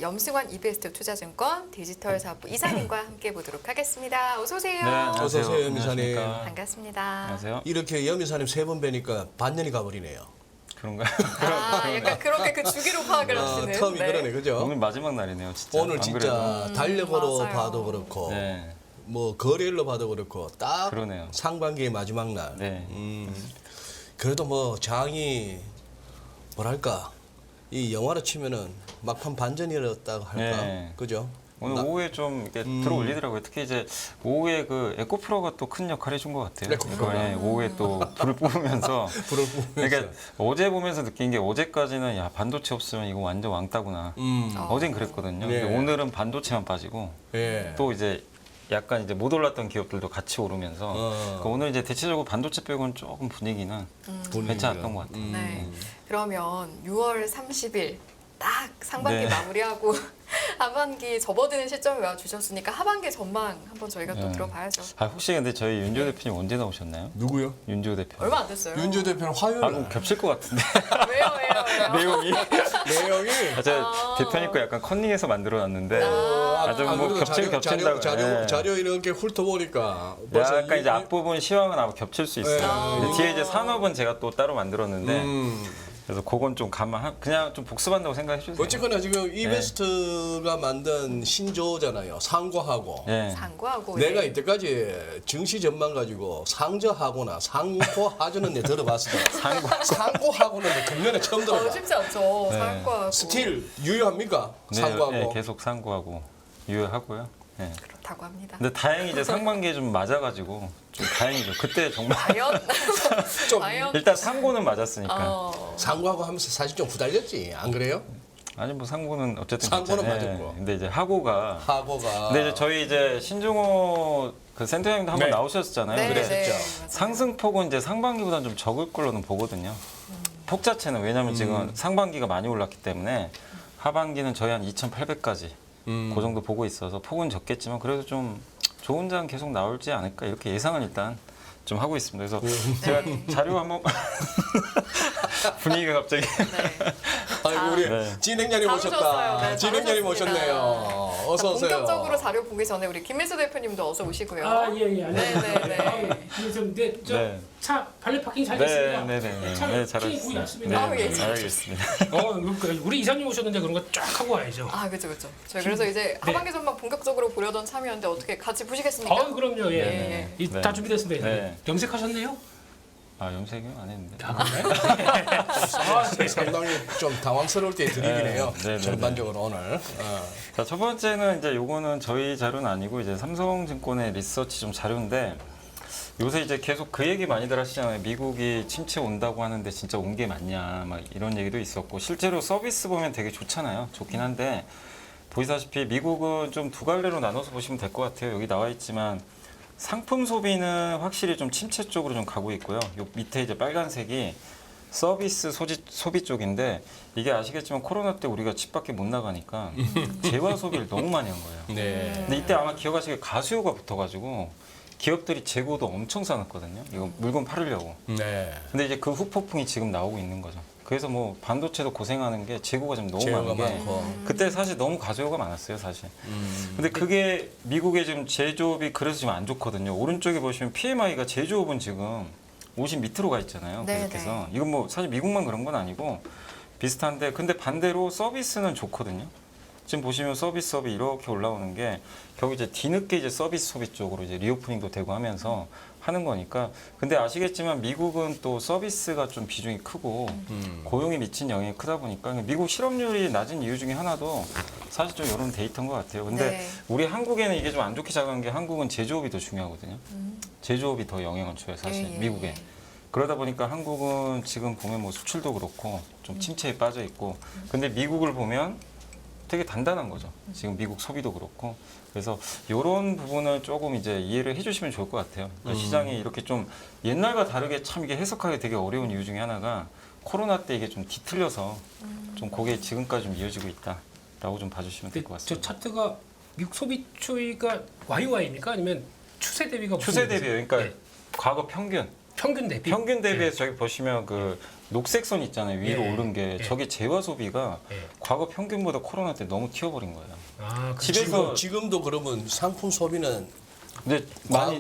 염승환 이베스트 투자증권 디지털 사업부 이사님과 함께 보도록 하겠습니다. 어서 오세요. 네, 안녕하세요. 어서 오세요, 염 이사님. 안녕하십니까. 반갑습니다. 안녕하세요. 이렇게 염 이사님 3번 뵈니까 반년이 가버리네요. 그런가요? 약간 그렇게 그 주기로 파악을 하시는. 텀이 그러네, 그죠? 오늘 마지막 날이네요, 진짜. 오늘 안 진짜 달력으로 맞아요. 봐도 그렇고 네, 뭐 거래일로 봐도 그렇고 딱 그러네요. 상반기의 마지막 날. 네. 그래도 뭐 장이 뭐랄까 이 영화로 치면은 막판 반전이었다고 할까, 네. 그죠? 오늘 오후에 좀 이렇게 들어올리더라고요. 특히 이제 오후에 그 에코프로가 또 큰 역할을 해준 것 같아요. 에코프로. 이번에 오후에 또 불을 뿜으면서. 불을 뿜으면서. 그러니까 어제 보면서 느낀 게 어제까지는 야 반도체 없으면 이거 완전 왕따구나. 어젠 그랬거든요. 네. 근데 오늘은 반도체만 빠지고 예. 또 이제 약간 이제 못 올랐던 기업들도 같이 오르면서 그러니까 오늘 이제 대체적으로 반도체 빼고는 조금 분위기는 괜찮았던 것 같아요. 네. 그러면 6월 30일 딱 상반기 네. 마무리하고 하반기 접어드는 시점에 와 주셨으니까 하반기 전망 한번 저희가 또 네. 들어봐야죠. 아 혹시 근데 저희 윤조 대표님 언제 나오셨나요? 누구요? 윤조 대표. 얼마 안 됐어요. 윤조 대표는 화요일 아 날. 그럼 겹칠 것 같은데 왜요? 내용이. 내용이 제가 대표님 거 약간 컨닝해서 만들어놨는데 아주 뭐 그래도 겹친다고. 예. 자료 이렇게 훑어보니까 벌써 약간 이제 앞부분 시황은 아마 겹칠 수 있어요. 네. 근데 뒤에 이제 산업은 제가 또 따로 만들었는데 음. 그래서 그건 좀 그냥 좀 복습한다고 생각해 주세요. 어쨌거나 지금 이베스트가 만든 신조어잖아요. 상고하고. 예. 상고하고 내가 예. 이때까지 증시 전망 가지고 상저하거나 상고하저는 내 들어봤어. 상고하고는 내 금년에 처음 들어봐. 쉽지 않죠. 네. 상고하고 스틸 유효합니까? 네, 상고하고. 네, 계속 상고하고 유효하고요. 네. 그렇다고 합니다. 근데 다행히 이제 상반기에 좀 맞아가지고 좀 다행이죠. 그때 정말 과연? 좀 과연? 일단 상고는 맞았으니까. 상고하고 하면서 사실 좀 후달렸지. 안 그래요? 아니 뭐 상고는 어쨌든 상고는 괜찮아요. 맞았고. 근데 이제 하고가. 하고가. 근데 이제 저희 이제 신종호 그 센터장님도 한번 네. 나오셨잖아요. 네, 그래서 네. 그랬었죠. 맞아요. 상승폭은 이제 상반기보다는 좀 적을 걸로는 보거든요. 폭 자체는 왜냐하면 지금 상반기가 많이 올랐기 때문에 하반기는 저희 한 2,800까지 그 정도 보고 있어서 폭은 적겠지만 그래도 좀 좋은 장 계속 나올지 않을까 이렇게 예상은 일단 좀 하고 있습니다. 그래서 제가 자료 한번 분위기가 갑자기 아이고 우리 네. 진행자님 잘 오셨다. 오셨어요. 네, 잘 진행자님 오셨습니다. 오셨네요. 어서 오세요. 본격적으로 자료 보기 전에 우리 김민수 대표님도 어서 오시고요. 예, 안녕하세요. 네네네. 네, 네. 저차 발레 파킹 잘 됐습니다. 네네네. 차 네, 파킹이 잘하셨습니다. 보이 않습니다. 아우, 예, 알겠습니다. 그러니까 우리 이사님 오셨는데 그런 거 쫙 하고 와야죠. 아, 그렇죠. 저희 그래서 이제 하반기 전망 본격적으로 보려던 참이었는데 어떻게 같이 보시겠습니까? 그럼요. 예. 네. 네. 다 준비됐습니다. 네. 염색하셨네요? 아 염색이요? 안 했는데. 상당히 좀 당황스러울 때 드립이네요. 네, 네, 네, 전반적으로 오늘. 자, 첫 번째는 이제 요거는 저희 자료는 아니고 이제 삼성증권의 리서치 좀 자료인데 요새 이제 계속 그 얘기 많이들 하시잖아요. 미국이 침체 온다고 하는데 진짜 온 게 맞냐 막 이런 얘기도 있었고 실제로 서비스 보면 되게 좋잖아요. 좋긴 한데 보시다시피 미국은 좀 두 갈래로 나눠서 보시면 될 것 같아요. 여기 나와 있지만 상품 소비는 확실히 좀 침체 쪽으로 좀 가고 있고요. 요 밑에 이제 빨간색이 서비스 소비 쪽인데 이게 아시겠지만 코로나 때 우리가 집 밖에 못 나가니까 재화 소비를 너무 많이 한 거예요. 네. 근데 이때 아마 기억하시기에 가수요가 붙어가지고 기업들이 재고도 엄청 사놨거든요. 이거 물건 팔으려고. 네. 근데 이제 그 후폭풍이 지금 나오고 있는 거죠. 그래서 뭐 반도체도 고생하는 게 재고가 좀 너무 재고가 많은 게 많고. 그때 사실 너무 가수요가 많았어요, 사실. 근데 그게 미국의 지금 제조업이 그래서 지금 안 좋거든요. 오른쪽에 보시면 PMI가 제조업은 지금 50 밑으로 가 있잖아요. 네, 계속해서 이건 뭐 사실 미국만 그런 건 아니고 비슷한데 근데 반대로 서비스는 좋거든요. 지금 보시면 서비스업이 이렇게 올라오는 게 결국 이제 뒤늦게 이제 서비스 소비 쪽으로 이제 리오프닝도 되고 하면서 하는 거니까. 근데 아시겠지만 미국은 또 서비스가 좀 비중이 크고 고용에 미친 영향이 크다 보니까 미국 실업률이 낮은 이유 중에 하나도 사실 좀 이런 데이터인 것 같아요. 근데 네. 우리 한국에는 이게 좀 안 좋게 작은 게 한국은 제조업이 더 중요하거든요. 제조업이 더 영향을 줘요, 사실 예, 예, 미국에. 예. 그러다 보니까 한국은 지금 보면 뭐 수출도 그렇고 좀 침체에 빠져 있고, 근데 미국을 보면 되게 단단한 거죠. 지금 미국 소비도 그렇고. 그래서 이런 부분을 조금 이제 이해를 해주시면 좋을 것 같아요. 그러니까 시장이 이렇게 좀 옛날과 다르게 참 이게 해석하기 되게 어려운 이유 중에 하나가 코로나 때 이게 좀 뒤틀려서 좀 그게 지금까지 좀 이어지고 있다라고 좀 봐주시면 될 것 저 같습니다. 차트가 미국 소비 추이가 YY입니까? 아니면 추세 대비가 무슨 추세 얘기세요? 대비요. 그러니까 네. 과거 평균. 평균 대비. 평균 대비해서 저기 보시면 그 녹색선 있잖아요. 위로 예, 오른 게 예. 저게 재화 소비가 예. 과거 평균보다 코로나 때 너무 튀어버린 거예요. 아, 그 집에서 지금도 그러면 상품 소비는 근데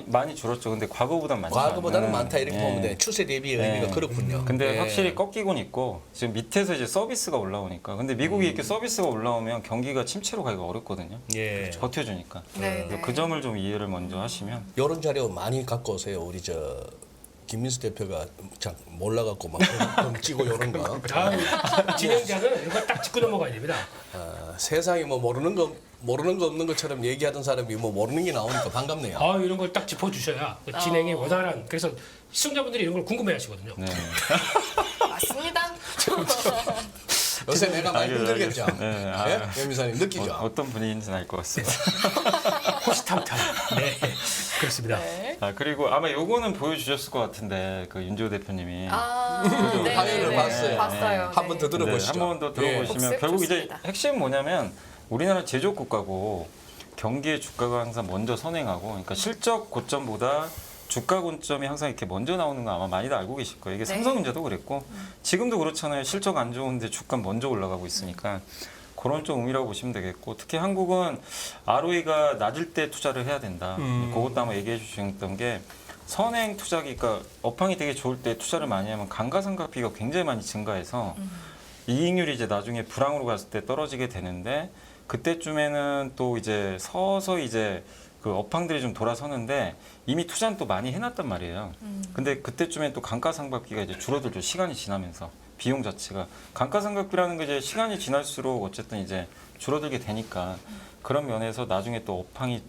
많이 줄었죠. 근데 과거보다는 많지 과거보다는 않아요. 많다 이렇게 예. 보면 돼. 추세 대비 의미가 예. 그렇군요. 근데 예. 확실히 꺾이곤 있고 지금 밑에서 이제 서비스가 올라오니까 근데 미국이 이렇게 서비스가 올라오면 경기가 침체로 가기가 어렵거든요. 예. 버텨주니까. 네, 그래서 네. 그 점을 좀 이해를 먼저 하시면 이런 자료 많이 갖고 오세요. 우리 저 김민수 대표가 참 몰라갖고 막 찌고 이런 거. 진행자는 이거 딱 짚고 넘어가야 됩니다. 세상에 뭐 모르는 거 없는 것처럼 얘기하던 사람이 뭐 모르는 게 나오니까 반갑네요. 아, 이런 걸 딱 짚어주셔야 그 진행이 원활한. 그래서 시청자분들이 이런 걸 궁금해하시거든요. 네. 맞습니다. 요새 내가 많이 힘들겠죠. 네, 예? 변비사님 느끼죠. 어떤 분위기인지는 알 것 같습니다. 호시탐탐. 네, 그렇습니다. 네. 그리고 아마 요거는 보여주셨을 것 같은데 그 윤지호 대표님이 네, 화면을 봤어요. 봤어요. 한 번 더 네. 들어보시죠. 한 번 더 들어보시면 복습 결국 이제 좋습니다. 핵심은 뭐냐면 우리나라 제조업 국가고 경기의 주가가 항상 먼저 선행하고 그러니까 실적 고점보다 주가 고점이 항상 이렇게 먼저 나오는 거 아마 많이들 알고 계실 거예요. 이게 네. 삼성전자도 그랬고 지금도 그렇잖아요. 실적 안 좋은데 주가 먼저 올라가고 있으니까 그런 좀 의미라고 보시면 되겠고 특히 한국은 ROE가 낮을 때 투자를 해야 된다. 그것도 아마 얘기해 주셨던 게 선행 투자기 그러니까 업황이 되게 좋을 때 투자를 많이 하면 감가상각비가 굉장히 많이 증가해서 이익률이 이제 나중에 불황으로 갔을 때 떨어지게 되는데 그때쯤에는 또 이제 서서히 이제 그 업황들이 좀 돌아서는데 이미 투자는 또 많이 해놨단 말이에요. 근데 그때쯤엔 또 감가상각비가 이제 줄어들죠. 시간이 지나면서 비용 자체가 감가상각비라는 게 이제 시간이 지날수록 어쨌든 이제 줄어들게 되니까 그런 면에서 나중에 또 업황이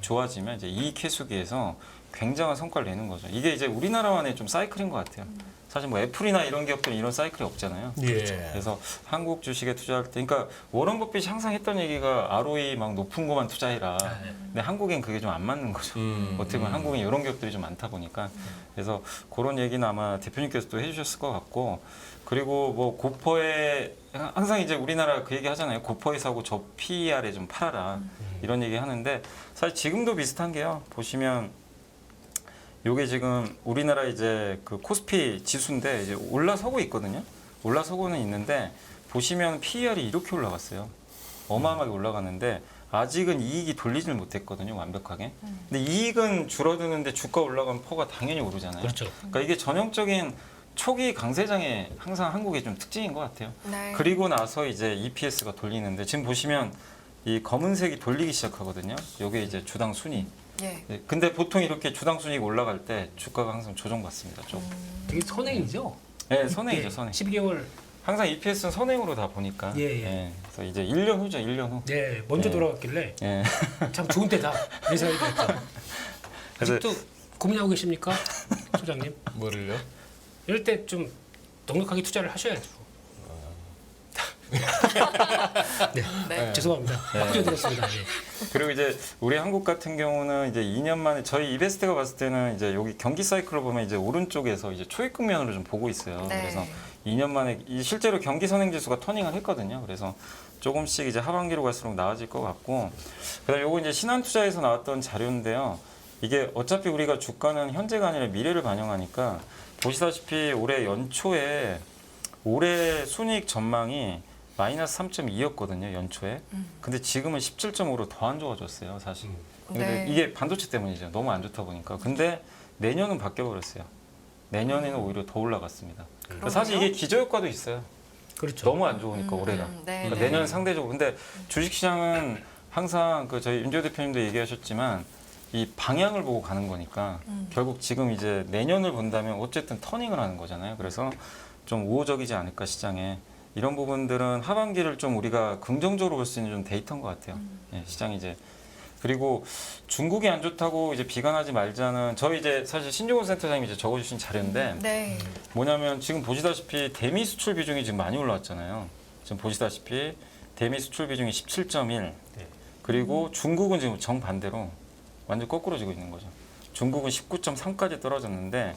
좋아지면 이제 이익 회수기에서 굉장한 성과를 내는 거죠. 이게 이제 우리나라만의 좀 사이클인 것 같아요. 사실 뭐 애플이나 이런 기업들은 이런 사이클이 없잖아요. 예. 그래서 한국 주식에 투자할 때, 그러니까 워런 버핏이 항상 했던 얘기가 ROE 막 높은 것만 투자해라. 근데 한국엔 그게 좀 안 맞는 거죠. 어떻게 보면 한국엔 이런 기업들이 좀 많다 보니까. 그래서 그런 얘기는 아마 대표님께서도 해주셨을 것 같고, 그리고 뭐 고퍼에 항상 이제 우리나라 그 얘기 하잖아요. 고퍼에 사고 저 PER에 좀 팔아라. 이런 얘기 하는데 사실 지금도 비슷한 게요. 보시면 요게 지금 우리나라 이제 그 코스피 지수인데 이제 올라서고 있거든요. 올라서고는 있는데 보시면 PER이 이렇게 올라갔어요. 어마어마하게 올라갔는데 아직은 이익이 돌리질 못했거든요. 완벽하게. 근데 이익은 줄어드는데 주가 올라가면 퍼가 당연히 오르잖아요. 그렇죠. 그러니까 이게 전형적인 초기 강세장의 항상 한국의 좀 특징인 것 같아요. 네. 그리고 나서 이제 EPS가 돌리는데 지금 보시면 이 검은색이 돌리기 시작하거든요. 요게 이제 주당 순위. 예. 네, 근데 보통 이렇게 주당 순위가 올라갈 때 주가가 항상 조정받습니다. 좀. 되게 선행이죠. 네, 선행이죠, 선행. 12개월. 항상 EPS는 선행으로 다 보니까. 예, 예. 네, 그래서 이제 1년 후죠, 1년 후. 네, 먼저 네. 돌아갔길래 예. 참 좋은 때다. 이 생각이 들었죠. 그래서 아직도 고민하고 계십니까, 소장님? 뭐를요? 이럴 때 좀 넉넉하게 투자를 하셔야죠. 네, 네. 죄송합니다. 바꾸드렸습니다. 네. 그리고 이제 우리 한국 같은 경우는 이제 2년 만에 저희 이베스트가 봤을 때는 이제 여기 경기 사이클을 보면 이제 오른쪽에서 이제 초입 국면으로 좀 보고 있어요. 네. 그래서 2년 만에 실제로 경기 선행 지수가 터닝을 했거든요. 그래서 조금씩 이제 하반기로 갈수록 나아질 것 같고, 그다음 요거 이제 신한투자에서 나왔던 자료인데요. 이게 어차피 우리가 주가는 현재가 아니라 미래를 반영하니까 보시다시피 올해 연초에 올해 순이익 전망이 마이너스 3.2였거든요, 연초에. 근데 지금은 17.5로 더 안 좋아졌어요, 사실. 근데 네. 이게 반도체 때문이죠. 너무 안 좋다 보니까. 근데 내년은 바뀌어 버렸어요. 내년에는 오히려 더 올라갔습니다. 그러네요. 사실 이게 기저효과도 있어요. 그렇죠. 너무 안 좋으니까 올해가. 네, 그러니까 네. 내년 상대적으로. 근데 주식시장은 항상 그 저희 윤지호 대표님도 얘기하셨지만 이 방향을 보고 가는 거니까 결국 지금 이제 내년을 본다면 어쨌든 터닝을 하는 거잖아요. 그래서 좀 우호적이지 않을까 시장에. 이런 부분들은 하반기를 좀 우리가 긍정적으로 볼 수 있는 좀 데이터인 것 같아요. 예, 시장이 이제. 그리고 중국이 안 좋다고 이제 비관하지 말자는 저희 이제 사실 신종훈 센터장님이 이제 적어주신 자료인데 네. 뭐냐면 지금 보시다시피 대미 수출 비중이 지금 많이 올라왔잖아요. 지금 보시다시피 대미 수출 비중이 17.1. 그리고 중국은 지금 정반대로 완전 거꾸로지고 있는 거죠. 중국은 19.3까지 떨어졌는데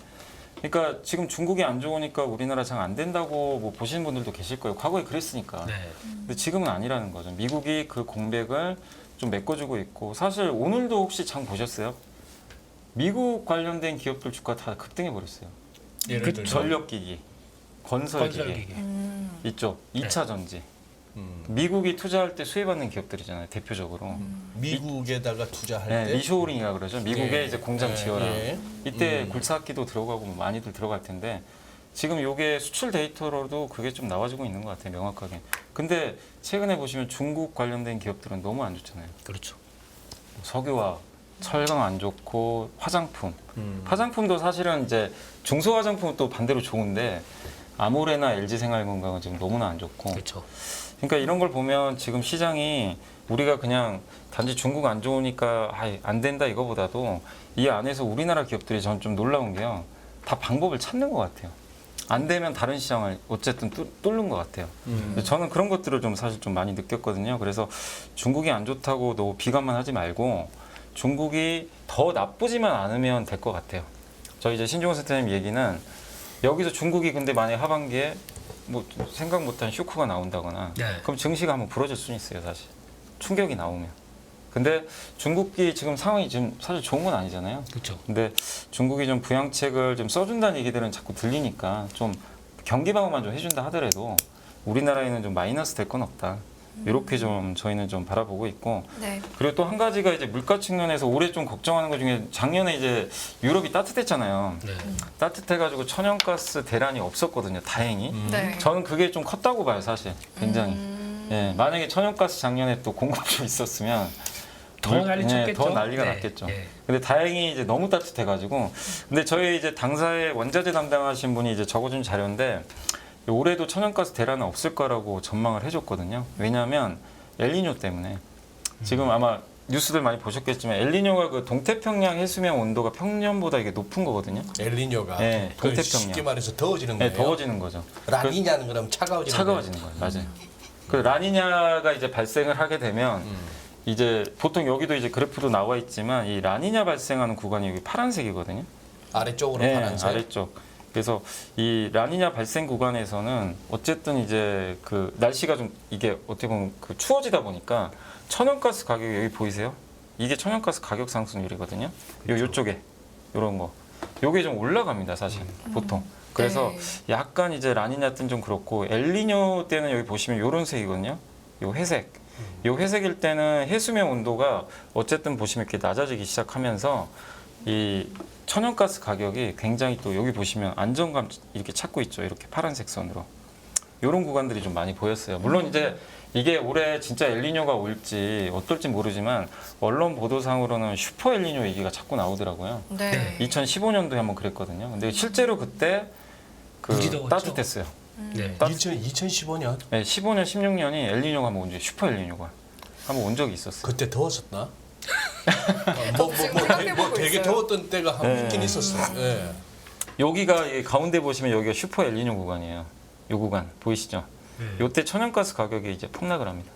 그러니까 지금 중국이 안 좋으니까 우리나라 장 안 된다고 뭐 보시는 분들도 계실 거예요. 과거에 그랬으니까. 네. 근데 지금은 아니라는 거죠. 미국이 그 공백을 좀 메꿔주고 있고 사실 오늘도 혹시 장 보셨어요? 미국 관련된 기업들 주가 다 급등해 버렸어요. 예를 들면 전력기기. 건설기계, 건설기계. 이쪽 2차 전지. 음. 미국이 투자할 때 수혜받는 기업들이잖아요, 대표적으로. 미국에다가 투자할 네, 때 리쇼링이라 그러죠. 미국에 예. 이제 공장 예, 지어라. 예. 이때 굴착기도 들어가고 많이들 들어갈 텐데 지금 요게 수출 데이터로도 그게 좀 나와지고 있는 것 같아요, 명확하게. 근데 최근에 보시면 중국 관련된 기업들은 너무 안 좋잖아요. 그렇죠. 석유화학, 철강 안 좋고 화장품. 음. 화장품도 사실은 이제 중소 화장품은 또 반대로 좋은데 아모레나 LG생활건강은 지금 너무나 안 좋고. 그렇죠. 그러니까 이런 걸 보면 지금 시장이 우리가 그냥 단지 중국 안 좋으니까 안 된다 이거보다도 이 안에서 우리나라 기업들이 저는 좀 놀라운 게요. 다 방법을 찾는 것 같아요. 안 되면 다른 시장을 어쨌든 뚫는 것 같아요. 근데 저는 그런 것들을 좀 사실 좀 많이 느꼈거든요. 그래서 중국이 안 좋다고 너무 비관만 하지 말고 중국이 더 나쁘지만 않으면 될 것 같아요. 저희 이제 신종호 센터님 얘기는 여기서 중국이 근데 만약 하반기에 뭐 생각 못한 쇼크가 나온다거나 네. 그럼 증시가 한번 부러질 수는 있어요, 사실. 충격이 나오면. 근데 중국이 지금 상황이 지금 사실 좋은 건 아니잖아요. 그렇죠. 근데 중국이 좀 부양책을 좀 써준다는 얘기들은 자꾸 들리니까 좀 경기 방어만 좀 해준다 하더라도 우리나라에는 좀 마이너스 될 건 없다. 이렇게 좀 저희는 좀 바라보고 있고 네. 그리고 또 한 가지가 이제 물가 측면에서 올해 좀 걱정하는 것 중에 작년에 이제 유럽이 따뜻했잖아요. 네. 따뜻해가지고 천연가스 대란이 없었거든요. 다행히. 네. 저는 그게 좀 컸다고 봐요, 사실. 굉장히. 예, 만약에 천연가스 작년에 또 공급이 있었으면 더 난리 쳤겠죠. 더 난리가 네. 났겠죠. 네. 근데 다행히 이제 너무 따뜻해가지고. 근데 저희 이제 당사의 원자재 담당하신 분이 이제 적어준 자료인데 올해도 천연가스 대란은 없을 거라고 전망을 해줬거든요. 왜냐하면 엘니뇨 때문에 지금 아마 뉴스들 많이 보셨겠지만 엘니뇨가 그 동태평양 해수면 온도가 평년보다 이게 높은 거거든요. 엘니뇨가 네, 그 동태평양. 쉽게 말해서 더워지는 네, 거예요. 더워지는 거죠. 라니냐는 그럼 차가워지는 차가워지는 거예요. 맞아요. 그 라니냐가 이제 발생을 하게 되면 이제 보통 여기도 이제 그래프도 나와 있지만 이 라니냐 발생하는 구간이 여기 파란색이거든요. 아래쪽으로 네, 파란색. 아래쪽. 그래서 이 라니냐 발생 구간에서는 어쨌든 이제 그 날씨가 좀 이게 어떻게 보면 그 추워지다 보니까 천연가스 가격이 여기 보이세요? 이게 천연가스 가격 상승률이거든요. 요쪽에 요런 거. 요게 좀 올라갑니다, 사실. 보통. 그래서 네. 약간 이제 라니냐 때는 좀 그렇고 엘니뇨 때는 여기 보시면 요런 색이거든요. 요 회색. 요 회색일 때는 해수면 온도가 어쨌든 보시면 이렇게 낮아지기 시작하면서 이 천연가스 가격이 굉장히 또 여기 보시면 안정감 이렇게 찾고 있죠. 이렇게 파란색 선으로. 이런 구간들이 좀 많이 보였어요. 물론 이제 이게 올해 진짜 엘니뇨가 올지 어떨지 모르지만 언론 보도상으로는 슈퍼 엘니뇨 얘기가 자꾸 나오더라고요. 네. 2015년도에 한번 그랬거든요. 근데 실제로 그때 그 무지 더웠죠? 따뜻했어요. 네. 2015년 네, 15년, 16년이 엘니뇨가 한번 온 적이 슈퍼 엘니뇨가 한번 온 적이 있었어요. 그때 더웠었나? 지금 생각해보고 되게 있어요. 더웠던 때가 한 네. 있긴 있었어. 예. 여기가 이 가운데 보시면 여기가 슈퍼 엘니뇨 구간이에요. 요 구간 보이시죠? 네. 요때 천연가스 가격이 이제 폭락을 합니다.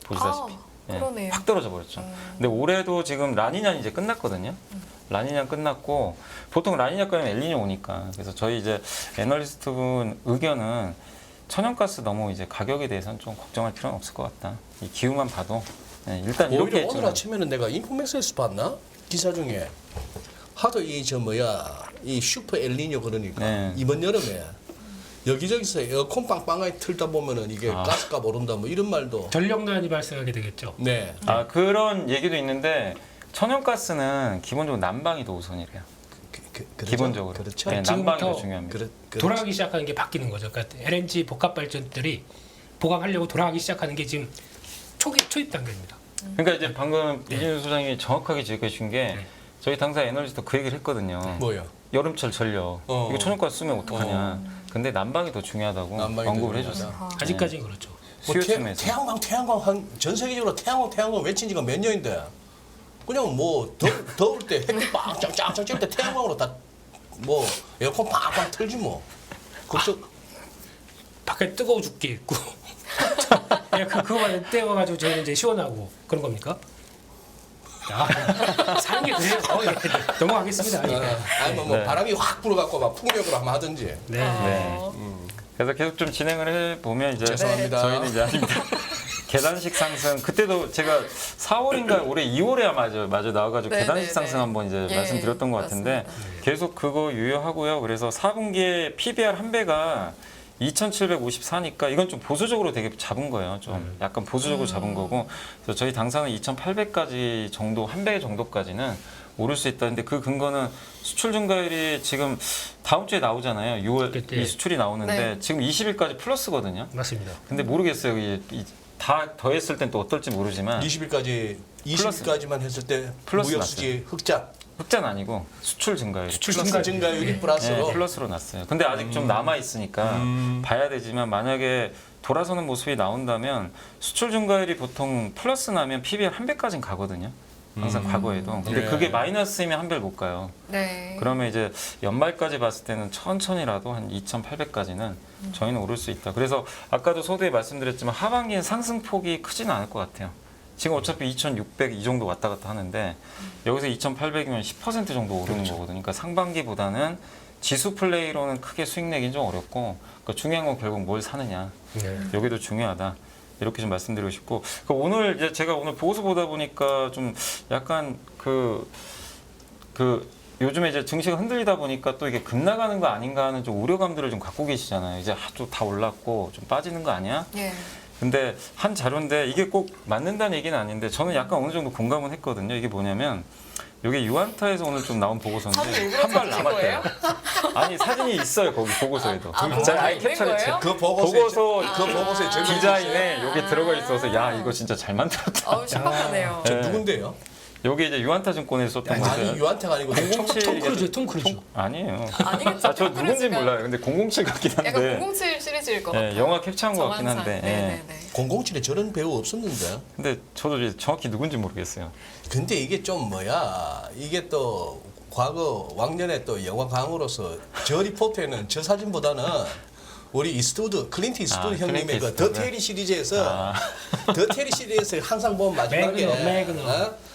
보시다시피. 아, 그러네요. 확 떨어져 버렸죠. 근데 올해도 지금 라니냐 이제 끝났거든요. 라니냐 끝났고 보통 라니냐 거면 엘니뇨 오니까 그래서 저희 이제 애널리스트 분 의견은 천연가스 너무 이제 가격에 대해서는 좀 걱정할 필요는 없을 것 같다. 이 기후만 봐도 일단 이렇게 오히려 오늘 했지만 아침에는 내가 인포맥스에서 봤나? 기사 중에 하도 이 이 슈퍼 엘니뇨 그러니까 네. 이번 여름에 여기저기서 에어컨 빵빵하게 틀다 보면은 이게 아. 가스값 오른다 뭐 이런 말도 전력난이 발생하게 되겠죠. 네. 그런 얘기도 있는데 천연가스는 기본적으로 난방이 더 우선이래요. 그렇죠? 기본적으로. 그렇죠. 네, 난방이 더 지금부터 중요합니다. 그렇죠. 돌아가기 시작하는 게 바뀌는 거죠. 그러니까 LNG 복합 발전들이 보강하려고 돌아가기 시작하는 게 지금 초입 단계입니다. 그러니까 이제 방금 이진우 소장님이 정확하게 지적해 준 게 네. 저희 당사 애널리스트 그 얘기를 했거든요. 뭐요? 여름철 전력 이거 천연가스 쓰면 어떡하냐. 근데 난방이 더 중요하다고 난방이 더 언급을 중요하다. 해줬어요. 아직까지는 그렇죠. 뭐 수요 측면에서. 태양광 한 전 세계적으로 태양광 외친 지가 몇 년인데 그냥 뭐 더울 때 햇빛 빵짱짱짱 찔 때 태양광으로 다 뭐 에어컨 빵빵 틀지 뭐. 걱정. 밖에 뜨거워 죽게 있고 그거만 떼어가지고 저희는 이제 시원하고 그런 겁니까? 사는 게 그래요. 넘어가겠습니다. 예. 아니 뭐 네. 바람이 확 불어갖고 막 풍력으로 한번 하든지. 네. 네. 그래서 계속 좀 진행을 해 보면 이제 죄송합니다. 저희는 이제 아닙니다. 계단식 상승 그때도 제가 4월인가 올해 2월에 마저 나와가지고 네, 계단식 네, 상승 네. 한번 이제 예, 말씀드렸던 것 같은데 맞습니다. 계속 그거 유효하고요. 그래서 4분기에 PBR 한 배가 2,754니까 이건 좀 보수적으로 되게 잡은 거예요. 좀 약간 보수적으로 잡은 거고. 그래서 저희 당사는 2,800까지 정도, 한 배 정도까지는 오를 수 있다는데 그 근거는 수출 증가율이 지금 다음 주에 나오잖아요. 6월 그때. 이 수출이 나오는데 네. 지금 20일까지 플러스거든요. 맞습니다. 근데 모르겠어요. 다 더했을 땐 또 어떨지 모르지만 20일까지만 했을 때 플러스 무역 수지 흑자는 아니고 수출 증가율. 수출 플러스 증가율이. 증가율이 플러스로 네, 플러스로 났어요. 근데 아직 좀 남아 있으니까 봐야 되지만 만약에 돌아서는 모습이 나온다면 수출 증가율이 보통 플러스 나면 PBR 한 배까지는 가거든요. 항상 과거에도. 근데 네. 그게 마이너스이면 한 배를 못 가요. 네. 그러면 이제 연말까지 봤을 때는 천천히라도 한 2,800까지는 저희는 오를 수 있다. 그래서 아까도 서두에 말씀드렸지만 하반기엔 상승폭이 크지는 않을 것 같아요. 지금 어차피 2,600 이 정도 왔다 갔다 하는데 여기서 2,800이면 10% 정도 오르는 거거든요. 그러니까 상반기보다는 지수 플레이로는 크게 수익 내긴 좀 어렵고 그러니까 중요한 건 결국 뭘 사느냐. 네. 여기도 중요하다. 이렇게 좀 말씀드리고 싶고 오늘 이제 제가 오늘 보고서 보다 보니까 좀 약간 그 요즘에 이제 증시가 흔들리다 보니까 또 이게 급나가는 거 아닌가 하는 좀 우려감들을 좀 갖고 계시잖아요. 이제 좀 다 올랐고 좀 빠지는 거 아니야? 예. 근데 한 자료인데 이게 꼭 맞는다는 얘기는 아닌데 저는 약간 어느 정도 공감은 했거든요. 이게 뭐냐면 이게 유안타에서 오늘 좀 나온 사진 보고서인데 일부러 한 발 찍으신 남았대요. 거예요? 아니 사진이 있어요 거기 보고서에도. 보고서에 제가 아예 있는 캡처를 거예요? 그 보고서 그 보고서에 적혀 디자인에 여기 들어가 있어서 야 이거 진짜 잘 만들었다. 어우, 신박하네요. 저 네. 누군데요? 여기 이제 유안타 증권에서 썼던 아니 거죠. 유한테가 아니고 톰 크루즈, 톰 크루즈. 아니에요. 아니겠죠. 아, 저 누군지 몰라요. 근데 007 같긴 약간 한데. 007 시리즈일 것 예, 같아요. 영화 캡처한 것 같긴 정한상. 한데. 예. 네네네. 007에 저런 배우 없었는데. 근데 저도 이제 정확히 누군지 모르겠어요. 근데 이게 좀 뭐야? 이게 또 과거 왕년에 또 영화 강으로서 저 리포트에는 저 사진보다는 우리 이스트우드 클린트 이스트우드 형님의 클린트 그 더 이스트우드. 테리 시리즈에서 더 테리 시리즈에서 항상 보면 마지막에 매그넘.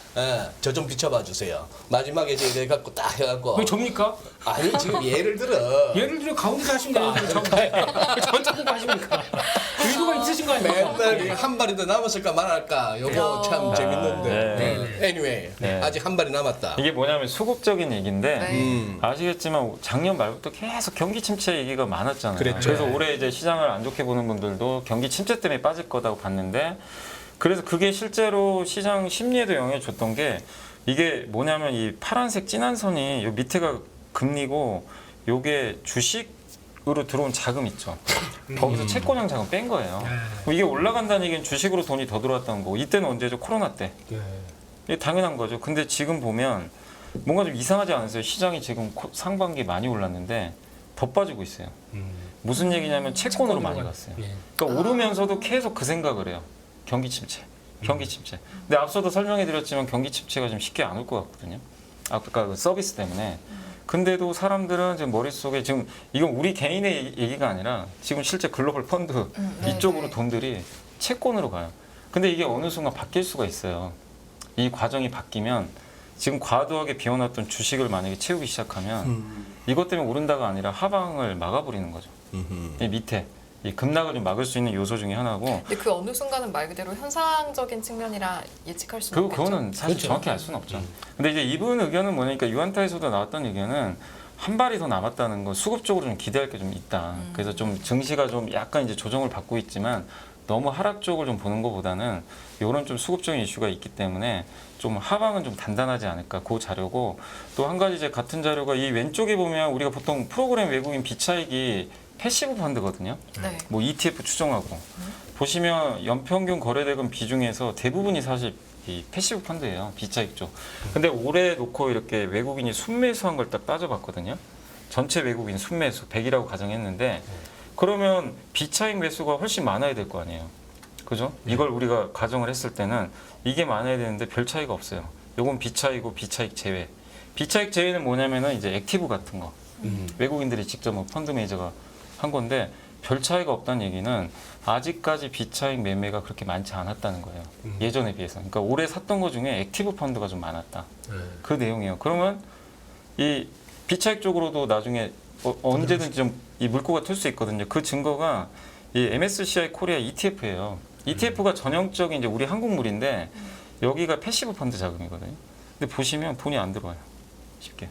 저 좀 비춰봐 주세요. 마지막에 이제 이래 갖고 딱 해갖고 왜 접니까? 아니 지금 예를 들어 예를 들어 가운데서 하시면 되는데 전 잡고 하십니까? 의도가 있으신 거 아닙니까? 맨날 한 발이 더 남았을까 말할까 요거 참 재밌는데 네. anyway 네. 아직 한 발이 남았다. 이게 뭐냐면 수급적인 얘기인데 네. 아시겠지만 작년 말부터 계속 경기 침체 얘기가 많았잖아요. 그랬죠. 그래서 올해 이제 시장을 안 좋게 보는 분들도 경기 침체 때문에 빠질 거다고 봤는데 그래서 그게 실제로 시장 심리에도 영향을 줬던 게 이게 뭐냐면 이 파란색 진한 선이 요 밑에가 금리고 요게 주식으로 들어온 자금 있죠. 거기서 채권형 자금 뺀 거예요. 그럼 이게 올라간다는 얘기는 주식으로 돈이 더 들어왔다는 거고 이때는 언제죠? 코로나 때. 예. 이게 당연한 거죠. 근데 지금 보면 뭔가 좀 이상하지 않으세요? 시장이 지금 상반기 많이 올랐는데 더 빠지고 있어요. 무슨 얘기냐면 채권으로 많이 갔어요. 예. 그러니까 오르면서도 계속 그 생각을 해요. 경기 침체. 근데 앞서도 설명해 드렸지만 경기 침체가 좀 쉽게 안 올 것 같거든요. 아까 그 서비스 때문에. 근데도 사람들은 지금 머릿속에 지금 이건 우리 개인의 얘기가 아니라 지금 실제 글로벌 펀드 이쪽으로 돈들이 채권으로 가요. 근데 이게 어느 순간 바뀔 수가 있어요. 이 과정이 바뀌면 지금 과도하게 비워놨던 주식을 만약에 채우기 시작하면 이것 때문에 오른다가 아니라 하방을 막아버리는 거죠. 이 밑에 이 급락을 좀 막을 수 있는 요소 중에 하나고 근데 그 어느 순간은 말 그대로 현상적인 측면이라 예측할 수는 없겠죠. 그거는 사실 그렇죠. 정확히 알 수는 없죠. 근데 이제 이분 의견은 뭐냐니까 유한타에서도 나왔던 의견은 한 발이 더 남았다는 거 수급적으로 좀 기대할 게 좀 있다. 그래서 좀 증시가 좀 약간 이제 조정을 받고 있지만 너무 하락 쪽을 좀 보는 것보다는 이런 좀 수급적인 이슈가 있기 때문에 좀 하방은 좀 단단하지 않을까 그 자료고 또 한 가지 이제 같은 자료가 이 왼쪽에 보면 우리가 보통 프로그램 외국인 비차익이 패시브 펀드거든요. 네. 뭐 ETF 추정하고 보시면 연평균 거래대금 비중에서 대부분이 사실 이 패시브 펀드예요. 비차익 쪽. 근데 올해 놓고 이렇게 외국인이 순매수한 걸 딱 따져봤거든요. 전체 외국인 순매수 100이라고 가정했는데 그러면 비차익 매수가 훨씬 많아야 될 거 아니에요. 그죠? 이걸 우리가 가정을 했을 때는 이게 많아야 되는데 별 차이가 없어요. 요건 비차익이고 비차익 제외. 비차익 제외는 뭐냐면은 이제 액티브 같은 거. 외국인들이 직접 뭐 펀드 매니저가 한 건데 별 차이가 없다는 얘기는 아직까지 비차익 매매가 그렇게 많지 않았다는 거예요. 예전에 비해서. 그러니까 올해 샀던 거 중에 액티브 펀드가 좀 많았다. 그 내용이에요. 그러면 이 비차익 쪽으로도 나중에 언제든지 좀 이 물꼬가 틀 수 있거든요. 그 증거가 이 MSCI 코리아 ETF예요. ETF가 전형적인 이제 우리 한국물인데 여기가 패시브 펀드 자금이거든요. 근데 보시면 돈이 안 들어와요. 쉽게.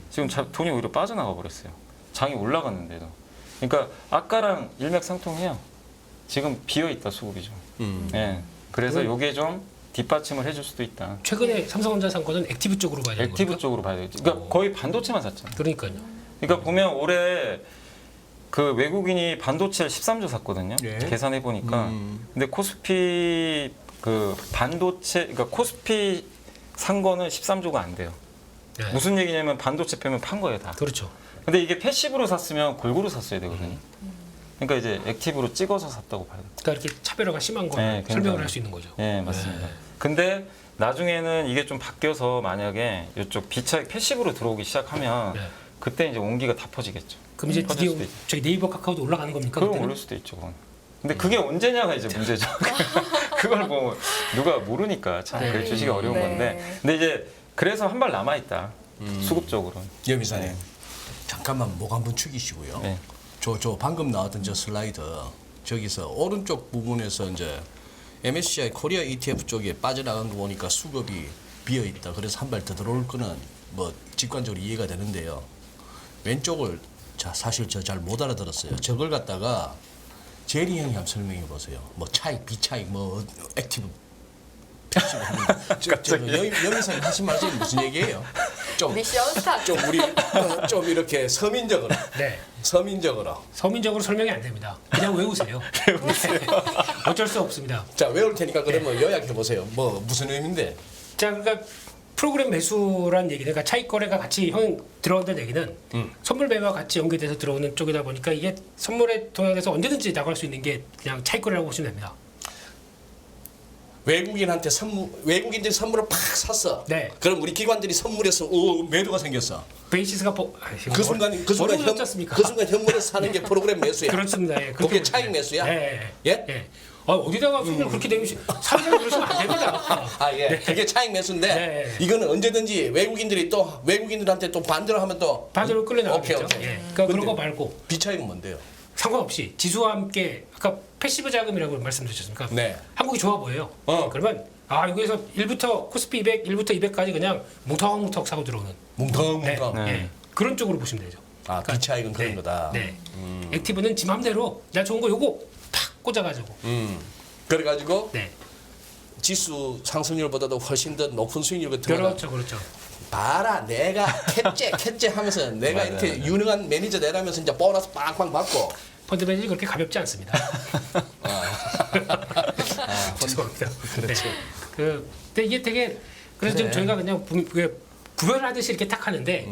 지금 돈이 오히려 빠져나가 버렸어요. 장이 올라갔는데도. 그러니까 아까랑 일맥상통해요. 지금 비어 있다 수급이 좀. 예. 그래서 요게 좀 뒷받침을 해줄 수도 있다. 최근에 삼성전자 산 거는 액티브 쪽으로 봐야 되는 액티브 겁니까? 쪽으로 봐야 되지. 그러니까 거의 반도체만 샀잖아. 그러니까요. 그러니까 보면 올해 그 외국인이 반도체를 13조 샀거든요. 예. 계산해 보니까. 근데 코스피 그 반도체 그러니까 코스피 산 거는 13조가 안 돼요. 네. 무슨 얘기냐면 반도체 빼면 판 거예요, 다. 그렇죠. 근데 이게 패시브로 샀으면 골고루 샀어야 되거든요. 그러니까 이제 액티브로 찍어서 샀다고 봐요. 그러니까 이렇게 차별화가 심한 거 네, 설명을 굉장히. 할 수 있는 거죠. 예, 맞습니다. 근데 나중에는 이게 좀 바뀌어서 만약에 이쪽 비차익 패시브로 들어오기 시작하면 네. 그때 이제 온기가 다 퍼지겠죠. 그럼 이제 퍼질 드디어 수도 있죠. 저기 네이버 카카오도 올라가는 겁니까? 그건 그때는? 오를 수도 있죠. 그건. 근데 그게 언제냐가 이제 문제죠. 그걸 뭐 누가 모르니까 참 네. 주식이 어려운 네. 건데. 근데 이제 그래서 한 발 남아 있다. 수급적으로. 염 이사님 네. 잠깐만 목 한번 축이시고요. 네. 저 방금 나왔던 저 슬라이드 저기서 오른쪽 부분에서 이제 MSCI 코리아 ETF 쪽에 빠져나간 거 보니까 수급이 비어 있다. 그래서 한 발 더 들어올 거는 뭐 직관적으로 이해가 되는데요. 왼쪽을 자 사실 저 잘 못 알아들었어요. 저걸 갖다가 제리 형이 한번 설명해 보세요. 뭐 차익, 비차익, 뭐 액티브, 패시브. 염 이사님 하신 말씀이 무슨 얘기예요? 미션 스타트. 좀 우리 좀 이렇게 서민적으로 네. 서민적으로 서민적으로 설명이 안 됩니다. 그냥 외우세요. 네. 어쩔 수 없습니다. 자 외울 테니까 그러면 요약해 보세요. 뭐 무슨 의미인데? 자, 그러니까 프로그램 매수란 얘기는 그러니까 차익 거래가 같이 들어온다는 얘기는 선물 매매와 같이 연계돼서 들어오는 쪽이다 보니까 이게 선물에 동향돼서 언제든지 나갈 수 있는 게 그냥 차익 거래라고 보시면 됩니다. 외국인한테 외국인들이 선물을 팍 샀어. 네. 그럼 우리 기관들이 선물에서 매도가 생겼어. 베이시스가 그 순간 어렵지 그 순간 현물에서 사는 게 프로그램 매수야. 그렇습니다. 예, 그게 그렇게 차익 보시면 매수야? 돼요. 예. 예? 예. 어디다가 손을 그렇게 내미시 사회자를 그러시면 안 됩니다. 아 예. 그게 차익 매수인데 네. 이거는 언제든지 외국인들이 또 외국인들한테 또 반대로 하면 또 반대로 끌려 나가겠죠. 오케이. 예. 그러니까 그런 근데 거 말고 비차익은 뭔데요? 상관없이 지수와 함께 아까 패시브 자금이라고 말씀드렸습니까? 네. 한국이 좋아 보여요. 그러면 여기에서 1부터 코스피 200, 1부터 200까지 그냥 뭉텅뭉텅 사고 들어오는 뭉텅뭉텅. 네. 예. 그런 쪽으로 보시면 되죠. 아 비차익은 그런 네. 거다. 네. 액티브는 지 맘대로 나 좋은 거 요거 팍 꽂아가지고 그래가지고 네. 지수 상승률보다도 훨씬 더 높은 수익률을 들어가. 그렇죠. 봐라 내가 캣째 하면서 내가 맞아요, 이렇게 맞아요. 유능한 매니저 되라면서 이제 보너스 빵빵 받고 펀드 매니지 그렇게 가볍지 않습니다. 죄송합니다. 그렇죠. 네. 근데 이게 되게 그래서 지금 저희가 그냥 구별하듯이 이렇게 딱 하는데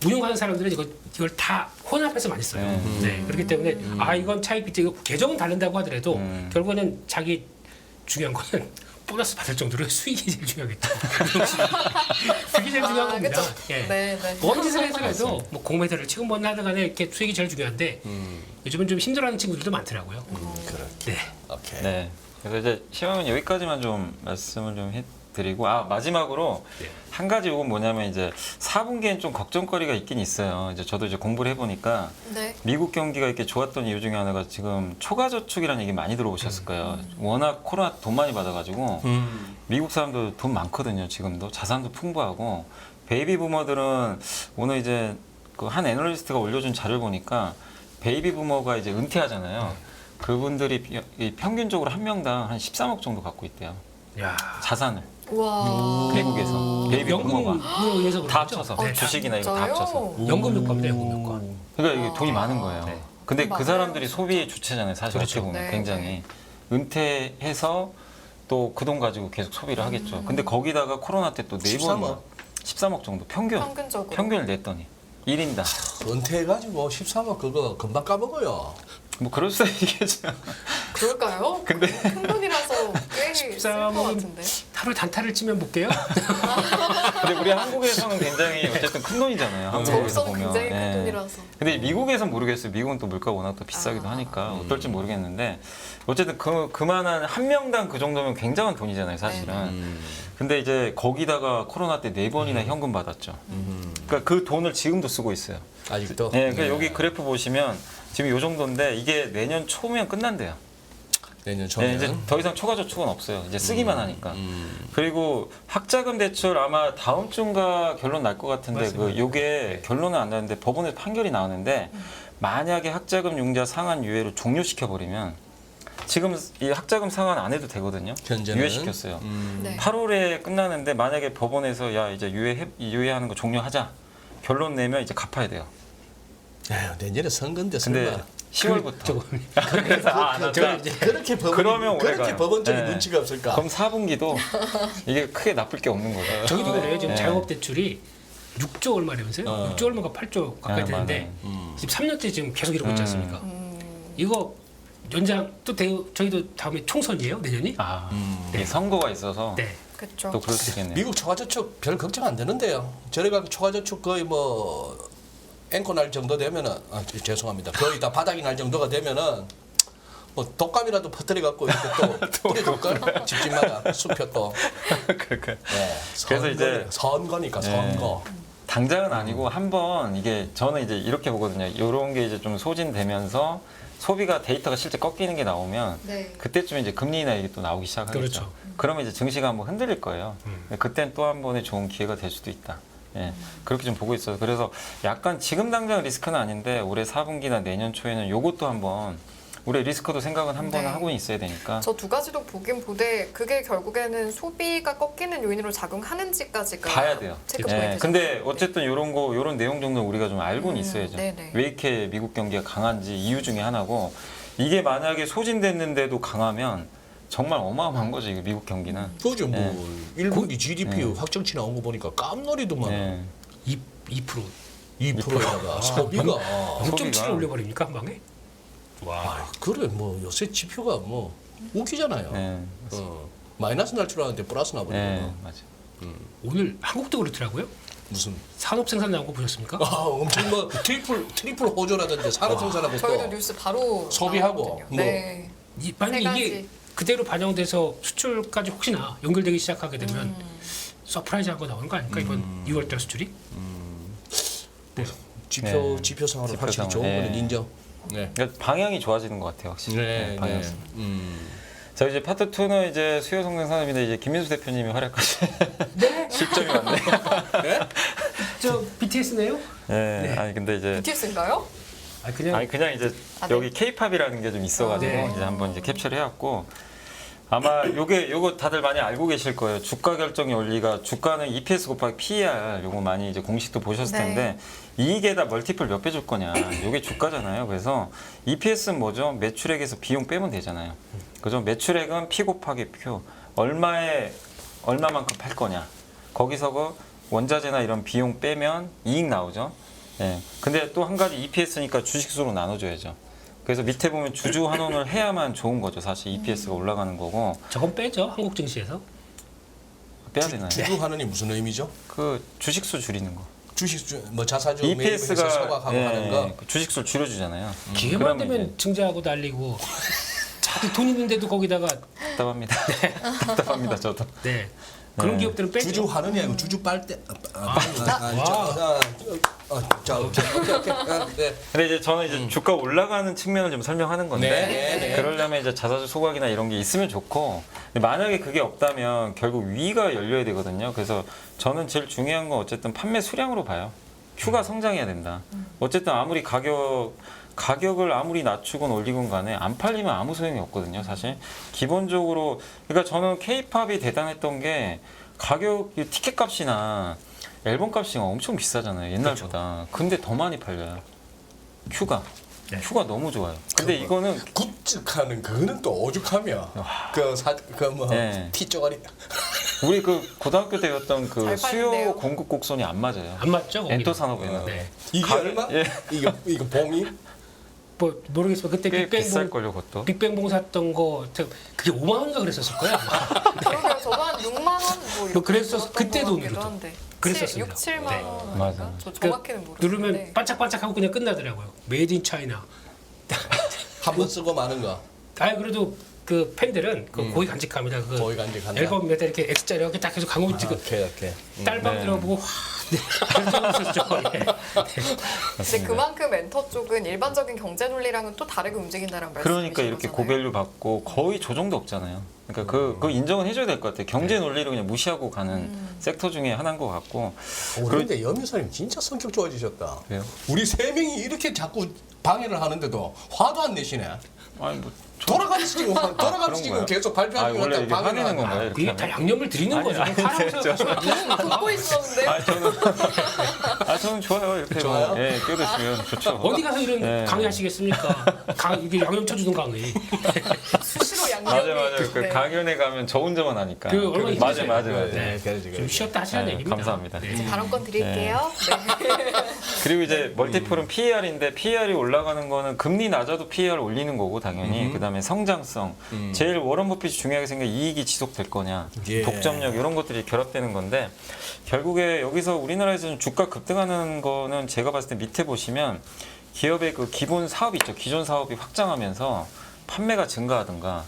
운용하는 사람들은 이걸 다 혼합해서 많이 써요. 네. 그렇기 때문에 이건 차익 비트 이거 계정은 다른다고 하더라도 결국에는 자기 중요한 거는 보너스 받을 정도로 수익이 제일 중요하겠죠. 그게 제일 중요한 겁니다. 그쵸? 예. 네, 네. 뭔 짓을 해서라도 뭐 공매도를 치고 뭔 하든 간에 이렇게 수익이 제일 중요한데 요즘은 좀 힘들어하는 친구들도 많더라고요. 그렇게. 네. 오케이. 네. 그래서 이제 시험은 여기까지만 좀 말씀을 좀 해드리고 마지막으로 네. 한 가지 이건 뭐냐면 이제 4분기엔 좀 걱정거리가 있긴 있어요. 이제 저도 이제 공부를 해보니까 네. 미국 경기가 이렇게 좋았던 이유 중에 하나가 지금 초과저축이라는 얘기 많이 들어보셨을 거예요. 워낙 코로나 돈 많이 받아가지고 미국 사람들 돈 많거든요. 지금도 자산도 풍부하고 베이비 부머들은 오늘 이제 그 한 애널리스트가 올려준 자료를 보니까 베이비 부머가 이제 은퇴하잖아요. 그분들이 평균적으로 한 명당 한 13억 정도 갖고 있대요. 야. 자산을 와. 미국에서 베이비 부머가 연금으로 인해서 다 그런 거죠? 합쳐서 네. 주식이나 이거 다 진짜요? 합쳐서. 연금 효과입니다. 연금 효과. 그러니까 이게 돈이 많은 거예요. 네. 근데 맞아요. 그 사람들이 소비의 주체잖아요. 사실 그렇죠. 어떻게 보면 네, 굉장히 은퇴해서 또 그 돈 가지고 계속 소비를 하겠죠. 근데 거기다가 코로나 때 또 네 번 13억 정도 평균적으로. 평균을 냈더니 1인당 은퇴해가지고 13억 그거 금방 까먹어요. 뭐 그럴 수도 있겠죠. 그럴까요? 근데- 큰 돈이라서 꽤쓸것 같은데. 하루 단타를 치면 볼게요. 근데 우리 한국에서는 굉장히 어쨌든 큰 돈이잖아요. 한국에서 저우선 보면. 굉장히 큰 예. 돈이라서. 근데 미국에선 모르겠어요. 미국은 또 물가가 워낙 또 비싸기도 하니까 어떨지 모르겠는데 어쨌든 그만한 한 명당 그 정도면 굉장한 돈이잖아요, 사실은. 근데 이제 거기다가 코로나 때 4번이나 현금 받았죠. 그러니까 그 돈을 지금도 쓰고 있어요. 아직도. 네, 그러니까 여기 그래프 보시면 지금 요 정도인데 이게 내년 초면 끝난대요. 내년 네, 초면. 이제 더 이상 초과 저축은 없어요. 이제 쓰기만 하니까. 그리고 학자금 대출 아마 다음 주인가 결론 날 것 같은데 맞습니다. 요게 결론은 안 나는데 법원에 판결이 나오는데 만약에 학자금 융자 상환 유예를 종료시켜 버리면 지금 이 학자금 상환 안 해도 되거든요. 현재는 유예시켰어요. 네. 8월에 끝나는데 만약에 법원에서 야 이제 유예하는 거 종료하자 결론 내면 이제 갚아야 돼요. 에휴, 내년에 선거인데 근데 설마 10월부터. 그렇게 법원 그러면 오래 그렇게 가요. 법원적인 네. 눈치가 없을까? 그럼 4분기도 이게 크게 나쁠 게 없는 거죠. 저희도 그래요. 지금 네. 자영업 대출이 6조 얼마라면서요? 6조 얼마가 8조 가까이 네, 되는데 맞아요. 지금 3년째 지금 계속 이러고 있지 않습니까? 이거 연장 또 저희도 다음에 총선이에요 내년이? 이게 선거가 있어서 네. 그렇죠. 또 그럴 수 있겠네요. 미국 초과저축 별 걱정 안 되는데요. 저희가 초과저축 거의 뭐 앵커 날 정도 되면은 죄송합니다. 거의 다 바닥이 날 정도가 되면은 뭐 독감이라도 퍼뜨려 갖고 이렇게 또 뿌려줄걸 집집마다 숲에 또. 그러니까 네, 그래서 이제 선거니까 선거. 당장은 아니고 한번 이게 저는 이제 이렇게 보거든요. 이런 게 이제 좀 소진되면서 소비가 데이터가 실제 꺾이는 게 나오면 네. 그때쯤에 이제 금리 인하 얘기 또 나오기 시작하겠죠. 그렇죠. 그러면 이제 증시가 한번 흔들릴 거예요. 그땐 또 한 번의 좋은 기회가 될 수도 있다. 예, 그렇게 좀 보고 있어요. 그래서 약간 지금 당장 리스크는 아닌데 올해 4분기나 내년 초에는 요것도 한번 우리 리스크도 생각은 한 번은 네. 하고 있어야 되니까. 저 두 가지도 보긴 보되 그게 결국에는 소비가 꺾이는 요인으로 작용하는지까지가 봐야 돼요. 체크 예, 포인트죠. 근데 어쨌든 요런 내용 정도는 우리가 좀 알고는 있어야죠. 네네. 왜 이렇게 미국 경기가 강한지 이유 중에 하나고 이게 만약에 소진됐는데도 강하면 정말 어마어마한 거죠, 이게 미국 경기는. 그죠 뭐 네. 1분기 GDP 네. 확정치 나온 거 보니까 깜놀이더만. 예. 2% 2%에다가 소비가 0.7을 올려버립니까 한 방에? 와. 그래 뭐 요새 지표가 뭐 웃기잖아요. 네. 마이너스 날 줄 알았는데 플러스 나버리고 네, 맞아. 오늘 한국도 그렇더라고요. 무슨 산업 생산 나온 거 보셨습니까? 엄청 뭐 트리플 호조라던데 산업 생산하고 저희도 또 뉴스 바로 소비하고 나오거든요. 뭐. 네. 만약 세 가지. 이게 그대로 반영돼서 수출까지 혹시나 연결되기 시작하게 되면 서프라이즈한 거 나오는 거 아닙니까 이번 6월달 수출이? 지표상으로 지표상으로. 확실히 좋은 네. 거는 인정. 네. 그러니까 방향이 좋아지는 것 같아요, 확실히. 네, 방향이. 네. 자 이제 파트 2는 이제 수요 성장 산업인데 이제 김민수 대표님이 활약하신 실점이 많네요. 저 BTS네요? 네. 아니 근데 이제 BTS인가요? 그냥 이제 아, 네. 여기 K-팝이라는 게 좀 있어가지고 네. 이제 한번 이제 캡처를 해왔고 아마 요거 다들 많이 알고 계실 거예요. 주가 결정의 원리가 주가는 EPS 곱하기 PER 요거 많이 이제 공식도 보셨을 네. 텐데 이익에다 멀티플 몇 배 줄 거냐. 요게 주가잖아요. 그래서 EPS는 뭐죠? 매출액에서 비용 빼면 되잖아요. 그죠? 매출액은 P 곱하기 Q 얼마만큼 팔 거냐. 거기서 그 원자재나 이런 비용 빼면 이익 나오죠. 예. 근데 또 한 가지 EPS니까 주식수로 나눠줘야죠. 그래서 밑에 보면 주주 환원을 해야만 좋은 거죠. 사실 EPS가 올라가는 거고 저건 빼죠 한국 증시에서. 빼야 되나요? 주주환원이 무슨 의미죠? 그 주식수 줄이는 거. 주식주 뭐 자사주 매입해서 EPS가 소각하고 하는 거. 그 주식수를 줄여주잖아요. 기회만 그러면 되면 이제 증자하고 달리고 자기 돈 있는데도 거기다가 답답합니다. 답답합니다. 저도. 네 그런 네. 기업들은 빼죠. 주주환원이 아니고 주주 빨대. 자, 오케이. 네. 근데 이제 저는 이제 주가 올라가는 측면을 좀 설명하는 건데 네. 그러려면 이제 자사주 소각이나 이런 게 있으면 좋고 근데 만약에 그게 없다면 결국 위가 열려야 되거든요. 그래서 저는 제일 중요한 건 어쨌든 판매 수량으로 봐요. Q가 성장해야 된다. 어쨌든 아무리 가격을 아무리 낮추건 올리건 간에 안 팔리면 아무 소용이 없거든요. 사실 기본적으로 그러니까 저는 K-팝이 대단했던 게 가격 티켓 값이나 앨범 값이 엄청 비싸잖아요. 옛날보다. 근데 더 많이 팔려요. Q가. 네. Q가 너무 좋아요. 근데 이거는 굿즈하는 그거는 또 오죽하며 그뭐 네. 티 쪼가리 우리 그 고등학교 때 였던 그 잘 수요 팔린대요. 공급 곡선이 안 맞아요. 안 맞죠? 거기는. 엔터 산업에는. 네. 이게 가격- 얼마? 예. 이거 봉이? 뭐 모르겠어요. 그때 꽤 빅뱅봉 비쌀걸요, 그것도. 빅뱅봉 샀던 거 그게 5만 원인가 그랬었을 거야. 아마. 그러게요. 저도 한 6만 원 뭐 그랬었- 그때 돈으로 돈으로도. 한데. 그랬었습니다. 6, 7만 네. 원. 맞아. 아닌가? 저 정확히는 모르겠는데. 누르면 반짝반짝하고 그냥 끝나더라고요. 메이드 인 차이나. 한 번 쓰고 마는 거. 아 그래도 그 팬들은 그 고위 간직합니다. 그 고위 간직한다. 앨범에다 이렇게 X자 이렇게 딱 해서 강호 지금 오케이. 딸방 네. 들어보고 와, 네. 그랬었죠. 예. 근데 그만큼 엔터 쪽은 일반적인 경제 논리랑은 또 다르게 움직인다는 말씀이신 그러니까 이렇게 거잖아요. 고밸류 받고 거의 조정도 없잖아요. 그러니까 그 인정은 해줘야 될 것 같아요. 경제 논리를 그냥 무시하고 가는 섹터 중에 하나인 것 같고. 그런데 염유사님 진짜 성격 좋아지셨다. 왜요? 우리 세 명이 이렇게 자꾸 방해를 하는데도 화도 안 내시네. 아니 뭐 돌아가면서 지금 그런 지금 거야? 계속 발표하는 것 원래 같다. 이게 화내는 건가요? 이렇게 그게 다 하면? 양념을 드리는 거죠. 듣고 있었는데 저는 좋아요. 이렇게 좋아요? 뭐, 예, 껴드시면 좋죠. 어디 가서 이런 네. 강의하시겠습니까? 이게 양념 쳐주는 강의. 수시로 양념이 맞아요. 그 네. 강연에 가면 저 혼자만 하니까. 그 얼마나 힘드세요. 맞아요. 네, 그러지. 좀 쉬었다 하시라는 네, 얘기입니다. 감사합니다. 네. 발언권 드릴게요. 네. 그리고 이제 멀티플은 PER인데 PER이 올라가는 거는 금리 낮아도 PER 올리는 거고 당연히 그다음에 성장성 제일 워런 버핏이 중요하게 생각 이익이 지속될 거냐 예. 독점력 이런 것들이 결합되는 건데 결국에 여기서 우리나라에서는 주가 급등하는 거는 제가 봤을 때 밑에 보시면 기업의 그 기본 사업이 있죠. 기존 사업이 확장하면서 판매가 증가하든가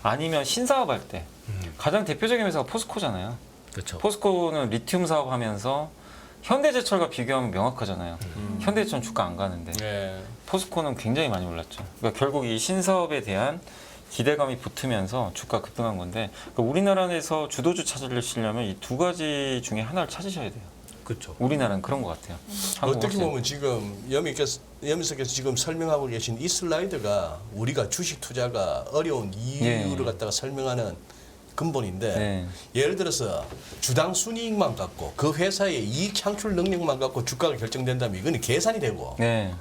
아니면 신사업 할 때 가장 대표적인 회사가 포스코잖아요. 그렇죠. 포스코는 리튬 사업하면서 현대제철과 비교하면 명확하잖아요. 현대제철은 주가 안 가는데 네. 포스코는 굉장히 많이 올랐죠. 그러니까 결국 이 신사업에 대한 기대감이 붙으면서 주가 급등한 건데 그러니까 우리나라에서 주도주 찾으시려면 이 두 가지 중에 하나를 찾으셔야 돼요. 그렇죠. 우리나라는 그런 것 같아요. 한국 어떻게 확실히. 보면 지금 여미께서 지금 설명하고 계신 이 슬라이드가 우리가 주식 투자가 어려운 이유를 갖다가 설명하는 근본인데 네. 예를 들어서 주당 순이익만 갖고 그 회사의 이익 창출 능력만 갖고 주가가 결정된다면 이거는 계산이 되고 네.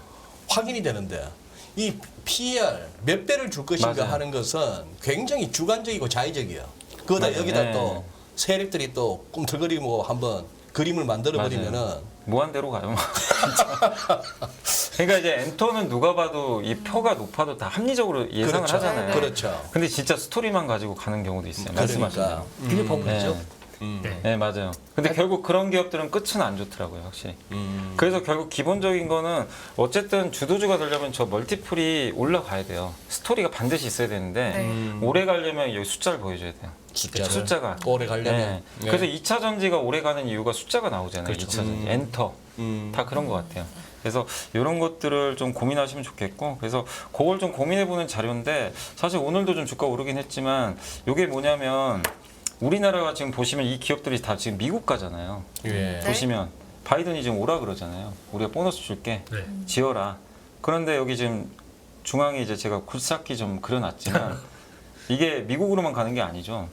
확인이 되는데 이 PER 몇 배를 줄 것인가 맞아요. 하는 것은 굉장히 주관적이고 자의적이에요. 그거다 맞아요. 여기다 네. 또 세력들이 또 꿈틀거리고 한번 그림을 만들어 버리면은 무한대로 가요. 진짜. 그러니까 이제 엔터는 누가 봐도 이 표가 높아도 다 합리적으로 예상을 그렇죠. 하잖아요. 그렇죠. 근데 진짜 스토리만 가지고 가는 경우도 있어요. 말씀하신 그러니까 대로. 그게 버블이죠. 음. 네. 네, 맞아요. 근데 결국 그런 기업들은 끝은 안 좋더라고요, 확실히. 그래서 결국 기본적인 거는 어쨌든 주도주가 되려면 저 멀티플이 올라가야 돼요. 스토리가 반드시 있어야 되는데 네. 오래 가려면 여기 숫자를 보여줘야 돼요. 숫자를 숫자가. 오래 가려면 네. 네. 그래서 2차 전지가 오래 가는 이유가 숫자가 나오잖아요. 그렇죠. 2차 전지. 엔터. 다 그런 것 같아요. 그래서 이런 것들을 좀 고민하시면 좋겠고 그래서 그걸 좀 고민해보는 자료인데 사실 오늘도 좀 주가 오르긴 했지만 이게 뭐냐면 우리나라가 지금 보시면 이 기업들이 다 지금 미국 가잖아요. 예. 네. 보시면 바이든이 지금 오라 그러잖아요. 우리가 보너스 줄게. 네. 지어라. 그런데 여기 지금 중앙에 이제 제가 굴삭기 좀 그려놨지만 이게 미국으로만 가는 게 아니죠.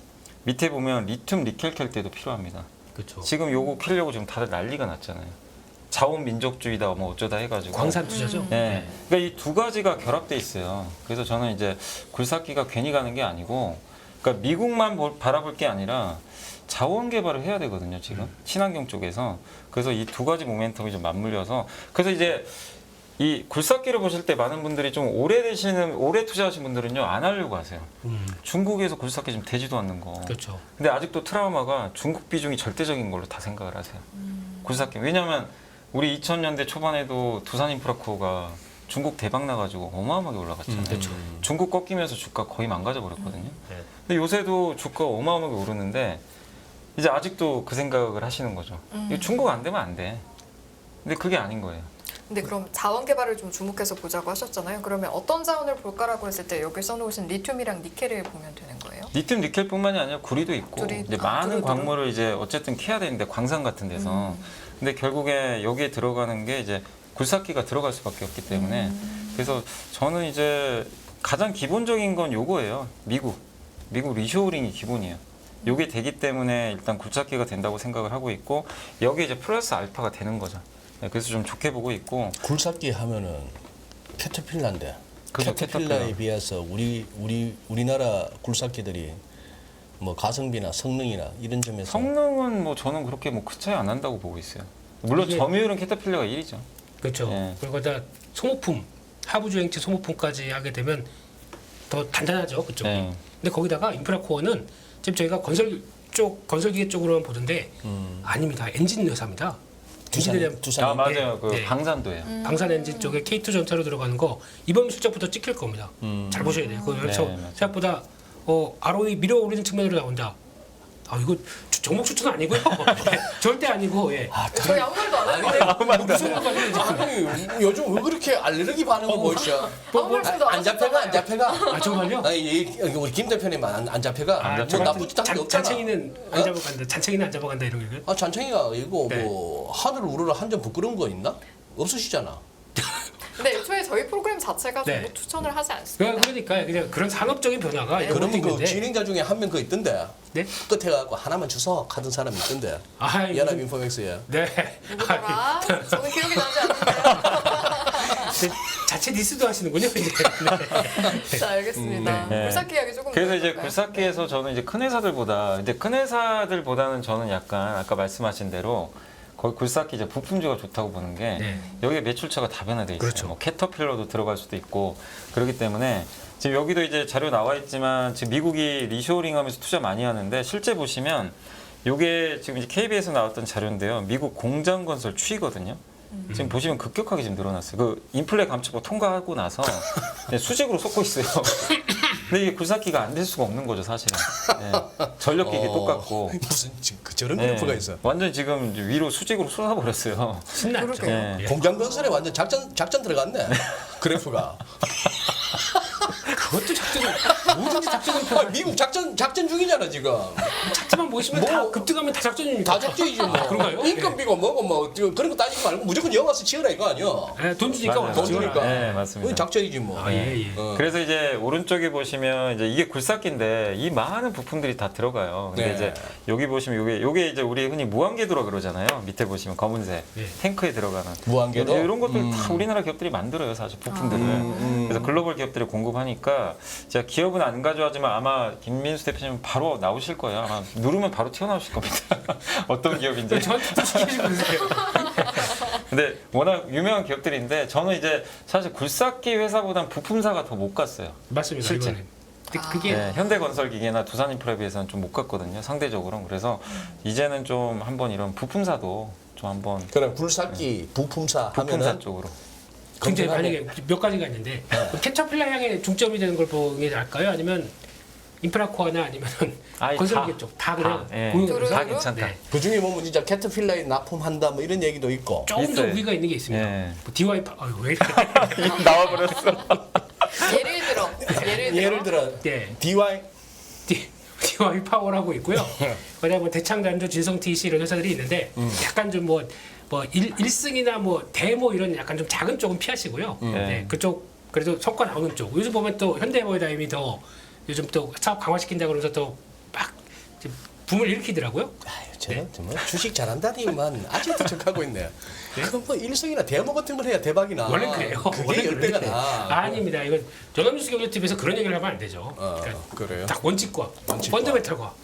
밑에 보면 리튬 니켈 캘 때도 필요합니다. 그렇죠. 지금 요거 키려고 지금 다들 난리가 났잖아요. 자원 민족주의다 뭐 어쩌다 해가지고. 광산 투자죠. 네. 그러니까 이 두 가지가 결합돼 있어요. 그래서 저는 이제 굴삭기가 괜히 가는 게 아니고, 그러니까 미국만 바라볼 게 아니라 자원 개발을 해야 되거든요. 지금 친환경 쪽에서. 그래서 이 두 가지 모멘텀이 좀 맞물려서 그래서 이제 이 굴삭기를 보실 때 많은 분들이 좀 오래 투자하신 분들은요 안 하려고 하세요. 중국에서 굴삭기 지금 되지도 않는 거. 그렇죠. 근데 아직도 트라우마가 중국 비중이 절대적인 걸로 다 생각을 하세요. 굴삭기. 왜냐하면 우리 2000년대 초반에도 두산인프라코가 중국 대박 나가지고 어마어마하게 올라갔잖아요. 그렇죠. 중국 꺾이면서 주가 거의 망가져 버렸거든요. 네. 근데 요새도 주가 어마어마하게 오르는데 이제 아직도 그 생각을 하시는 거죠. 이거 중국 안 되면 안 돼. 근데 그게 아닌 거예요. 근데 그럼 자원 개발을 좀 주목해서 보자고 하셨잖아요. 그러면 어떤 자원을 볼까라고 했을 때 여기 써놓으신 리튬이랑 니켈을 보면 되는 거예요? 리튬 니켈뿐만이 아니라 구리도 있고 구리- 이제 아, 많은 구리도? 광물을 이제 어쨌든 캐야 되는데 광산 같은 데서 근데 결국에 여기에 들어가는 게 이제 굴삭기가 들어갈 수밖에 없기 때문에 그래서 저는 이제 가장 기본적인 건 요거예요. 미국 리쇼어링이 기본이에요. 요게 되기 때문에 일단 굴삭기가 된다고 생각을 하고 있고 여기 이제 플러스 알파가 되는 거죠. 네, 그래서 좀 좋게 보고 있고 굴삭기 하면은 캐터필라인데 그죠, 캐터필라에 캐터필라. 비해서 우리나라 굴삭기들이 뭐 가성비나 성능이나 이런 점에서 성능은 뭐 저는 그렇게 뭐 큰 차이 안 난다고 보고 있어요. 물론 이게- 점유율은 캐터필라가 1위죠. 그렇죠. 네. 그리고 다 소모품, 하부 주행체 소모품까지 하게 되면 더 단단하죠, 그쪽이. 네. 근데 거기다가 인프라코어는 지금 저희가 건설기계 쪽으로만 보던데 아닙니다. 엔진 회사입니다. 두산 아 맞아요. 그 네. 방산도예요. 방산 엔진 쪽에 K2 전차로 들어가는 거 이번 실적부터 찍힐 겁니다. 잘 보셔야 돼요. 그래서 네, 맞아요. 생각보다 ROE 밀어오르는 측면으로 나온다. 아 이거 종목 추천 아니고요. 네, 절대 아니고 예. 저희 아무 말도 안 했는데 무슨 말이에요? 지금? 아니 요즘 왜 그렇게 알레르기 반응을 보이셔? 아무 말씀도 안 안 잡혀가 안 하셨잖아요. 잡혀가? 아 정말요? 아니 우리 김 대표님만 안 잡혀가? 아, 뭐 저 나쁜 짓 한 게 없잖아. 잔챙이는 안 잡아간다. 잔챙이는 안 잡아간다 이런 거. 아 잔챙이가 이거 네. 뭐 하늘 우러러 한 점 부끄러운 거 있나? 없으시잖아. 근데 애초에 저희 프로그램 자체가 네. 종목 추천을 하지 않습니다. 그러니까 그냥 그런 산업적인 변화가 이런 것도 그러면 그 있는데. 진행자 중에 한 명 그 있던데 네? 끝에 가고 하나만 주워 하던 사람이 있던데 아, 연합 인포맥스에. 네. 누구더라? 저는 기억이 나지 않는데요. 자체 디스도 하시는군요. 이제. 네. 자, 알겠습니다. 네. 굴삭기 이야기 조금 그래서 이제 해볼까요? 굴삭기에서 저는 이제 큰 회사들보다 근데 큰 회사들보다는 저는 약간 아까 말씀하신 대로 거의 굴삭기 이제 부품주가 좋다고 보는 게 네. 여기에 매출처가 다변화돼 있어요. 그렇죠. 뭐 캐터필러도 들어갈 수도 있고 그렇기 때문에 지금 여기도 이제 자료 나와 있지만 지금 미국이 리쇼링하면서 투자 많이 하는데 실제 보시면 요게 지금 이제 KB에서 나왔던 자료인데요. 미국 공장 건설 추이거든요. 지금 보시면 급격하게 지금 늘어났어요. 그 인플레 감축법 통과하고 나서 그냥 수직으로 솟고 있어요. 근데 이게 굴삭기가 안 될 수가 없는 거죠, 사실은. 네. 전력기계 똑같고. 무슨 저런 네. 그래프가 있어. 완전 지금 위로 수직으로 쏟아버렸어요. 신났죠. 그러게요. 네. 예. 공장 건설에 완전 작전 들어갔네. 그래프가. 그것도 작전을 뭐든지 작전을 아, 펴. 미국 작전 중이잖아 지금. 차트만 보시면 뭐- 다 급등하면 다 작전입니다. 다 작전이지 뭐. 그런가요? 인건비고 뭐고 뭐 그런 거 따지지 말고 무조건 영화서 지어라 이거 아니야. 예, 돈 주니까 맞아요. 와서 돈 지어라. 주니까. 네, 맞습니다. 그건 작전이지 뭐. 아, 예, 예. 어. 그래서 이제 오른쪽에 보시면 이제 이게 굴삭기인데 이 많은 부품들이 다 들어가요. 근데 네. 이제 여기 보시면 요게 이제 우리 흔히 무한궤도라 그러잖아요. 밑에 보시면 검은색 네. 탱크에 들어가는 무한궤도? 이런 것들 다 우리나라 기업들이 만들어요, 사실 부품들을. 그래서 글로벌 기업들이 공급하니까 제가 기업은 안 가져와지만 아마 김민수 대표님 바로 나오실 거예요. 아마 누르면 바로 튀어나오실 겁니다. 어떤 기업인지. 저한테 또 시키시고 그러세요. 근데 워낙 유명한 기업들인데 저는 이제 사실 굴삭기 회사보단 부품사가 더 못 갔어요. 맞습니다. 실제. 이거는. 근데 그게 네, 현대건설기계나 두산인프라에 비해서는 좀 못 갔거든요. 상대적으로. 그래서 이제는 좀 한번 이런 부품사도 좀 한번 그럼 굴삭기 부품사 부품사 하면은 쪽으로. 굉장히 검색하고. 만약에 몇 가지가 있는데 캐터필러 향에 중점이 되는 걸 보는 게 나을까요? 아니면 인프라코어나 아니면 아니, 건설기계 다. 쪽 다 그냥 다, 예. 공유해서 다 괜찮다. 네. 그 중에 보면 진짜 캐터필러에 납품한다 뭐 이런 얘기도 있고. 조금 더 있어요. 우위가 있는 게 있습니다. 예. 뭐 DY 왜 이래? 나와버렸어. 예를 들어 네. DY DY 파워라고 있고요. 그다음에 뭐 대창단조, 진성 TC 이런 회사들이 있는데 약간 좀 뭐 1승이나 뭐 대모 이런 약간 좀 작은 쪽은 피하시고요. 네, 그쪽 그래도 성과 나오는 쪽. 요즘 보면 또 현대모다임이 더 요즘 또 사업 강화시킨다 그러면서 또 막 붐을 일으키더라고요. 아유, 저 정말 주식 잘한다니만 아직도 척하고 있네. 그럼 뭐 일성이나 대모 같은 걸 해야 대박이나. 원래 그래요. 그게 원래 10배가 그런데. 나. 아닙니다. 이건 전원뉴스 경제TV에서 그런 얘기를 하면 안 되죠. 그러니까 그래요. 딱 원칙과 원칙과. 펀더멘탈과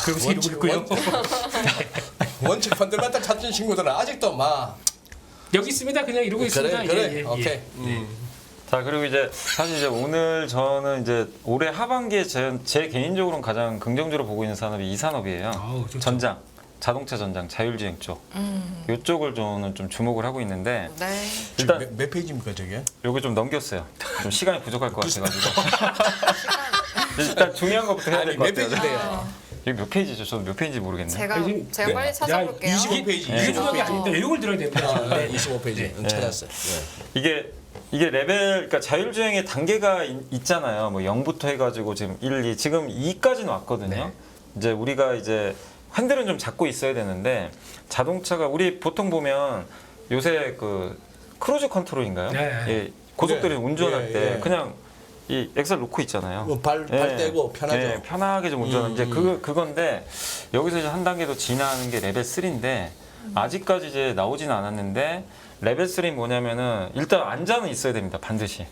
그리고 원칙, 이러고 있고요. 원칙 펀드멘탈 찾는 친구들은 아직도 막 여기 있습니다. 그냥 이러고 있습니다. 그래 예, 예, 오케이. 예. 자 그리고 이제 사실 이제 오늘 저는 이제 올해 하반기에 제 개인적으로는 가장 긍정적으로 보고 있는 산업이 이 산업이에요. 아우, 좋죠. 전장, 자동차 전장, 자율주행 쪽. 이쪽을 저는 좀 주목을 하고 있는데 네. 지금 일단 몇 페이지입니까 저게? 여기 좀 넘겼어요. 좀 시간이 부족할 것 같아가지고. 일단 중요한 것부터 해야 될 것 몇 같아요. 페이지인데요? 여기 몇 페이지죠? 저도 몇 페이지인지 모르겠네. 제가 지금- 제가 빨리 찾아볼게요. 25페이지. 이게 중요한 게 아닌데 내용을 들어야 됩니다. 네, 25페이지 찾았어요. 이게 레벨, 그러니까 자율주행의 단계가 있잖아요. 뭐 0부터 해가지고 지금 1, 2, 지금 2까지는 왔거든요. 네. 이제 우리가 이제 핸들은 좀 잡고 있어야 되는데 자동차가 우리 보통 보면 요새 그 크루즈 컨트롤인가요? 네. 예, 고속도로 네. 운전할 예, 때 예. 그냥 이 엑셀 놓고 있잖아요. 뭐 발 떼고 편하죠. 예, 편하게 좀 운전하는 이제 그건데 여기서 이제 한 단계 더 진화하는 게 레벨 3인데 아직까지 이제 나오진 않았는데 레벨 3는 뭐냐면은 일단 앉아는 있어야 됩니다. 반드시.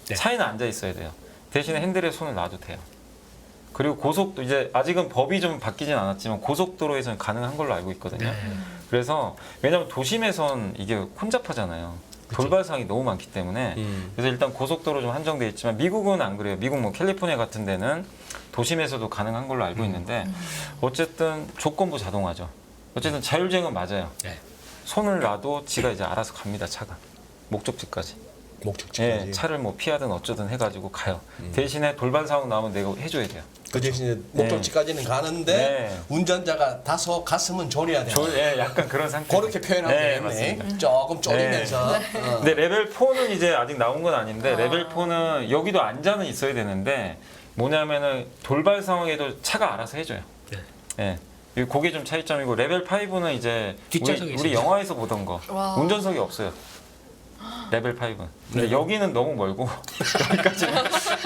네. 차에는 앉아 있어야 돼요. 대신에 핸들에 손을 놔도 돼요. 그리고 고속도 이제 아직은 법이 좀 바뀌진 않았지만 고속도로에서는 가능한 걸로 알고 있거든요. 네. 그래서 왜냐하면 도심에선 이게 혼잡하잖아요. 돌발상이 너무 많기 때문에 그래서 일단 고속도로 좀 한정돼 있지만 미국은 안 그래요. 미국 뭐 캘리포니아 같은 데는 도심에서도 가능한 걸로 알고 있는데 어쨌든 조건부 자동화죠. 어쨌든 자율주행은 맞아요. 네. 손을 놔도 지가 이제 알아서 갑니다. 차가 목적지까지. 목적지까지. 예, 차를 뭐 피하든 어쩌든 해가지고 가요. 대신에 돌발 상황 나오면 내가 해줘야 돼요. 그 대신에 목적지까지는 가는데 네. 운전자가 다소 가슴은 졸여야 돼. 예, 약간 그런 상태. 그렇게 표현하면 네, 되겠네. 맞습니다. 조금 졸이면서. 어. 근데 레벨 4는 이제 아직 나온 건 아닌데 아. 레벨 4는 여기도 안전은 있어야 되는데 뭐냐면은 돌발 상황에도 차가 알아서 해줘요. 네. 예. 그게 좀 차이점이고 레벨 5는 이제 뒷좌석에 우리 있어요. 영화에서 보던 거 와. 운전석이 없어요. 레벨 5는. 근데 여기는 너무 멀고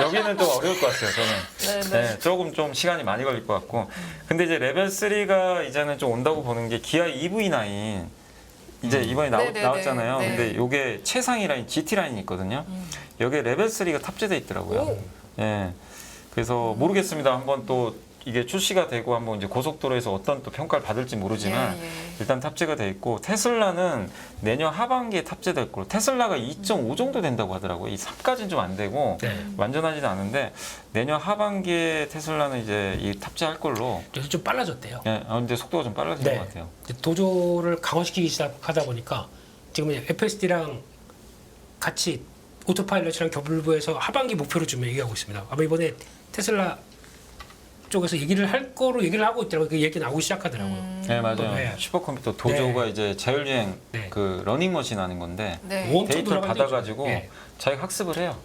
여기는 좀 어려울 것 같아요. 저는. 네네. 네, 조금 좀 시간이 많이 걸릴 것 같고. 근데 이제 레벨 3가 이제는 좀 온다고 보는 게 기아 EV9 이제 이번에 네네네. 나왔잖아요. 네. 근데 요게 최상위 라인 GT 라인이 있거든요. 여기에 레벨 3가 탑재돼 있더라고요. 오. 예. 그래서 모르겠습니다. 한번 또 이게 출시가 되고 한번 이제 고속도로에서 어떤 또 평가를 받을지 모르지만 예, 예. 일단 탑재가 돼 있고 테슬라는 내년 하반기에 탑재될 거로 테슬라가 2.5 정도 된다고 하더라고요. 이 3까지는 좀 안 되고 네. 완전하지는 않은데 내년 하반기에 테슬라는 이제 이 탑재할 걸로 그래서 좀 빨라졌대요. 예, 근데 속도가 좀 빨라진 네. 것 같아요. 이제 도조를 강화시키기 시작하다 보니까 지금 FSD랑 같이 오토파일럿이랑 겹불부해서 하반기 목표를 좀 얘기하고 있습니다. 아마 이번에 테슬라 쪽에서 얘기를 할 거로 얘기를 하고 있더라고요. 그 얘기 나오기 시작하더라고요. 네, 맞아요. 네. 슈퍼컴퓨터 도조가 이제 자율주행 네. 그 러닝머신 하는 건데 네. 엄청 데이터를 돌아간대요, 받아가지고 지금. 예. 자기가 학습을 해요.